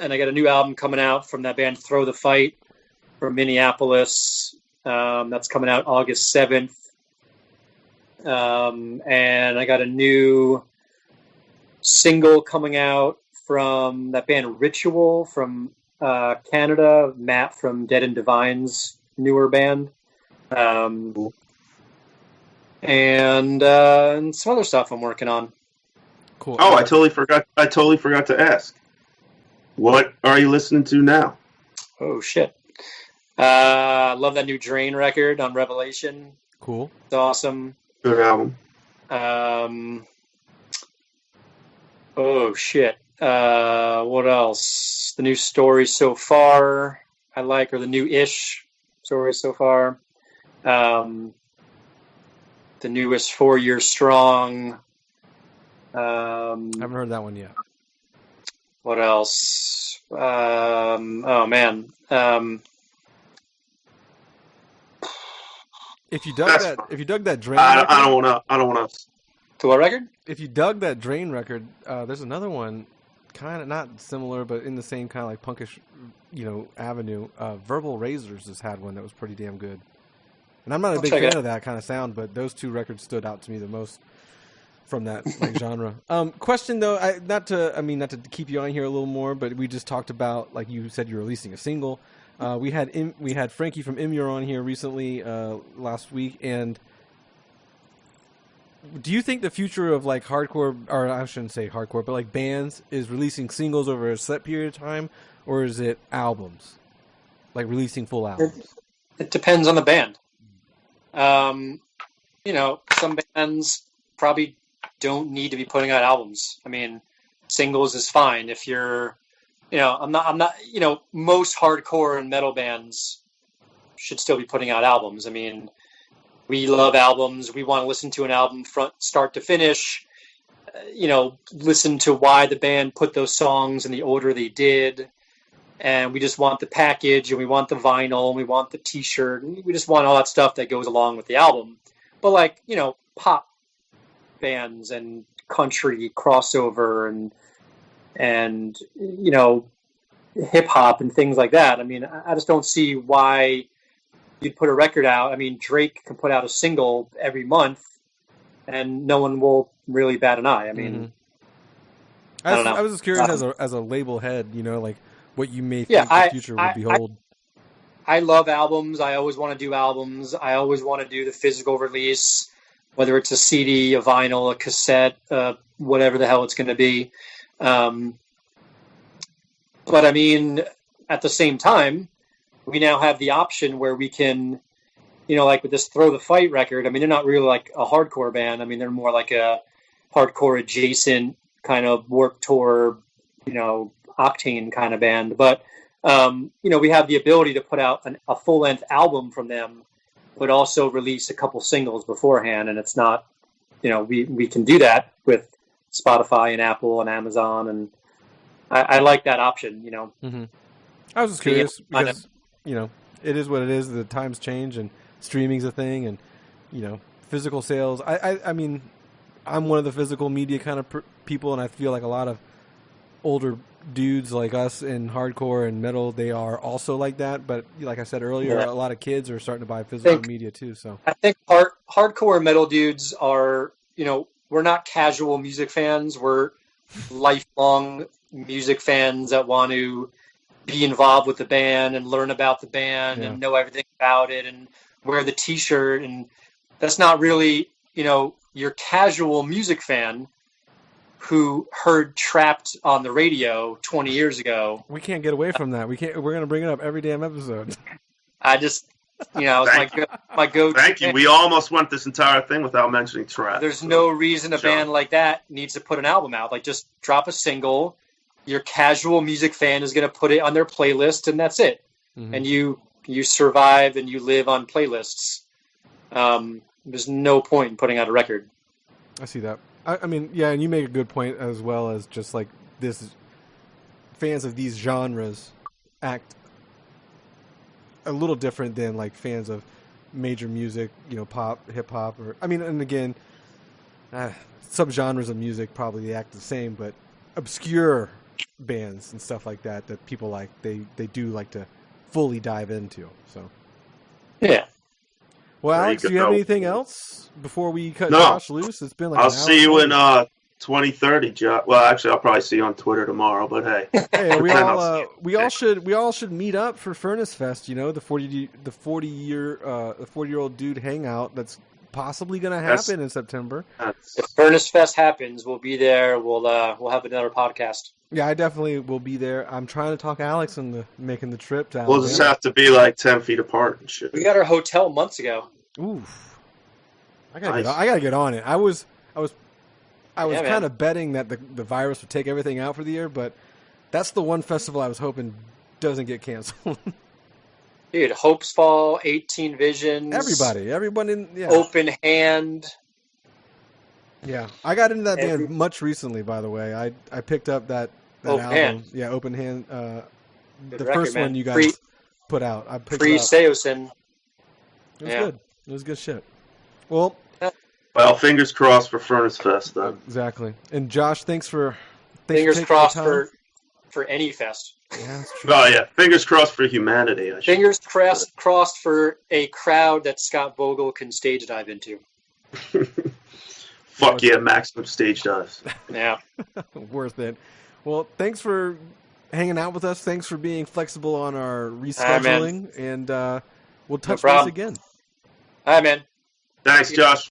And I got a new album coming out from that band Throw the Fight from Minneapolis. That's coming out August 7th. And I got a new single coming out from that band Ritual from Canada, Matt from Dead and Divine's newer band. And some other stuff I'm working on. Cool. Oh, I totally forgot to ask. What are you listening to now? Oh shit. Love that new Drain record on Revelation. Cool. It's awesome. Good album. Oh shit. What else? The new Story So Far I like, or the new-ish Story So Far. The newest 4 Years Strong. I haven't heard that one yet. What else? Oh man. If you dug that Drain I record, don't wanna. To what record? If you dug that Drain record, there's another one, kind of not similar, but in the same kind of like punkish, avenue. Verbal Razors has had one that was pretty damn good. And I'm not a big fan of that kind of sound, but those two records stood out to me the most from that like genre. Question though, not to keep you on here a little more, but we just talked about, like you said, you're releasing a single. We had Frankie from Immure on here recently last week, and do you think the future of like hardcore, or I shouldn't say hardcore, but like bands is releasing singles over a set period of time, or is it albums, like releasing full albums? It depends on the band. Some bands probably don't need to be putting out albums. I mean, singles is fine if you're, I'm not, most hardcore and metal bands should still be putting out albums. I mean, we love albums. We want to listen to an album start to finish, listen to why the band put those songs in the order they did. And we just want the package, and we want the vinyl, and we want the t-shirt, and we just want all that stuff that goes along with the album. But like, pop bands and country crossover and hip hop and things like that. I mean, I just don't see why you'd put a record out. I mean, Drake can put out a single every month and no one will really bat an eye. I mean, I don't know. I was just curious as a label head, like what you may think the future would behold. I love albums. I always want to do albums. I always want to do the physical release. whether it's a CD, a vinyl, a cassette, whatever the hell it's going to be. But I mean, at the same time, we now have the option where we can, like with this Throw the Fight record, I mean, they're not really like a hardcore band. I mean, they're more like a hardcore adjacent kind of Warped Tour, Octane kind of band. But, we have the ability to put out a full-length album from them, but also release a couple singles beforehand. And it's not, we can do that with Spotify and Apple and Amazon. And I like that option, Mm-hmm. I was just curious because, it is what it is. The times change and streaming's a thing, and, physical sales. I mean, I'm one of the physical media kind of people, and I feel like a lot of older dudes like us in hardcore and metal, they are also like that. But like I said earlier, a lot of kids are starting to buy physical media too. So I think hardcore metal dudes are, we're not casual music fans. We're lifelong music fans that want to be involved with the band and learn about the band and know everything about it and wear the t-shirt. And that's not really, your casual music fan who heard Trapped on the radio 20 years ago. We can't get away from that. We're going to bring it up every damn episode. I just, it's my go-to. Thank you. We almost went this entire thing without mentioning Trapped. There's no reason a band like that needs to put an album out. Like, just drop a single. Your casual music fan is going to put it on their playlist, and that's it. Mm-hmm. And you survive and you live on playlists. There's no point in putting out a record. I see that. I mean, yeah, and you make a good point as well as just like this. Fans of these genres act a little different than like fans of major music, pop, hip hop, or I mean, and again, subgenres of music probably act the same, but obscure bands and stuff like that people like, they do like to fully dive into. So yeah. Well, Alex, do you have anything else before we cut Josh loose? It's been like I'll see you in 2030, Josh. Well, actually, I'll probably see you on Twitter tomorrow. But hey, we all should meet up for Furnace Fest. The 40-year-old dude hangout that's possibly going to happen in September. If Furnace Fest happens, we'll be there. We'll have another podcast. Yeah, I definitely will be there. I'm trying to talk Alex into making the trip to Alabama. We'll just have to be like 10 feet apart and shit. We got our hotel months ago. Oof. I gotta get on it. I was kind of betting that the virus would take everything out for the year, but that's the one festival I was hoping doesn't get canceled. Dude, Hopesfall, 18 Visions. Everybody Open Hand. Yeah, I got into that band much recently, by the way. I picked up that Open album. Hand. Yeah, Open Hand. The record, first one you guys put out. I picked it up. Seosin. It was good. It was good shit. Well, fingers crossed for Furnace Fest, then. Exactly. And Josh, thanks for fingers crossed for any fest. Yeah, that's true. Oh yeah, fingers crossed for humanity. Fingers crossed for a crowd that Scott Vogel can stage dive into. Fuck yeah, maximum stage dives. Yeah. Worth it. Well, thanks for hanging out with us. Thanks for being flexible on our rescheduling. And we'll touch base again. All right, man. Thanks, Josh.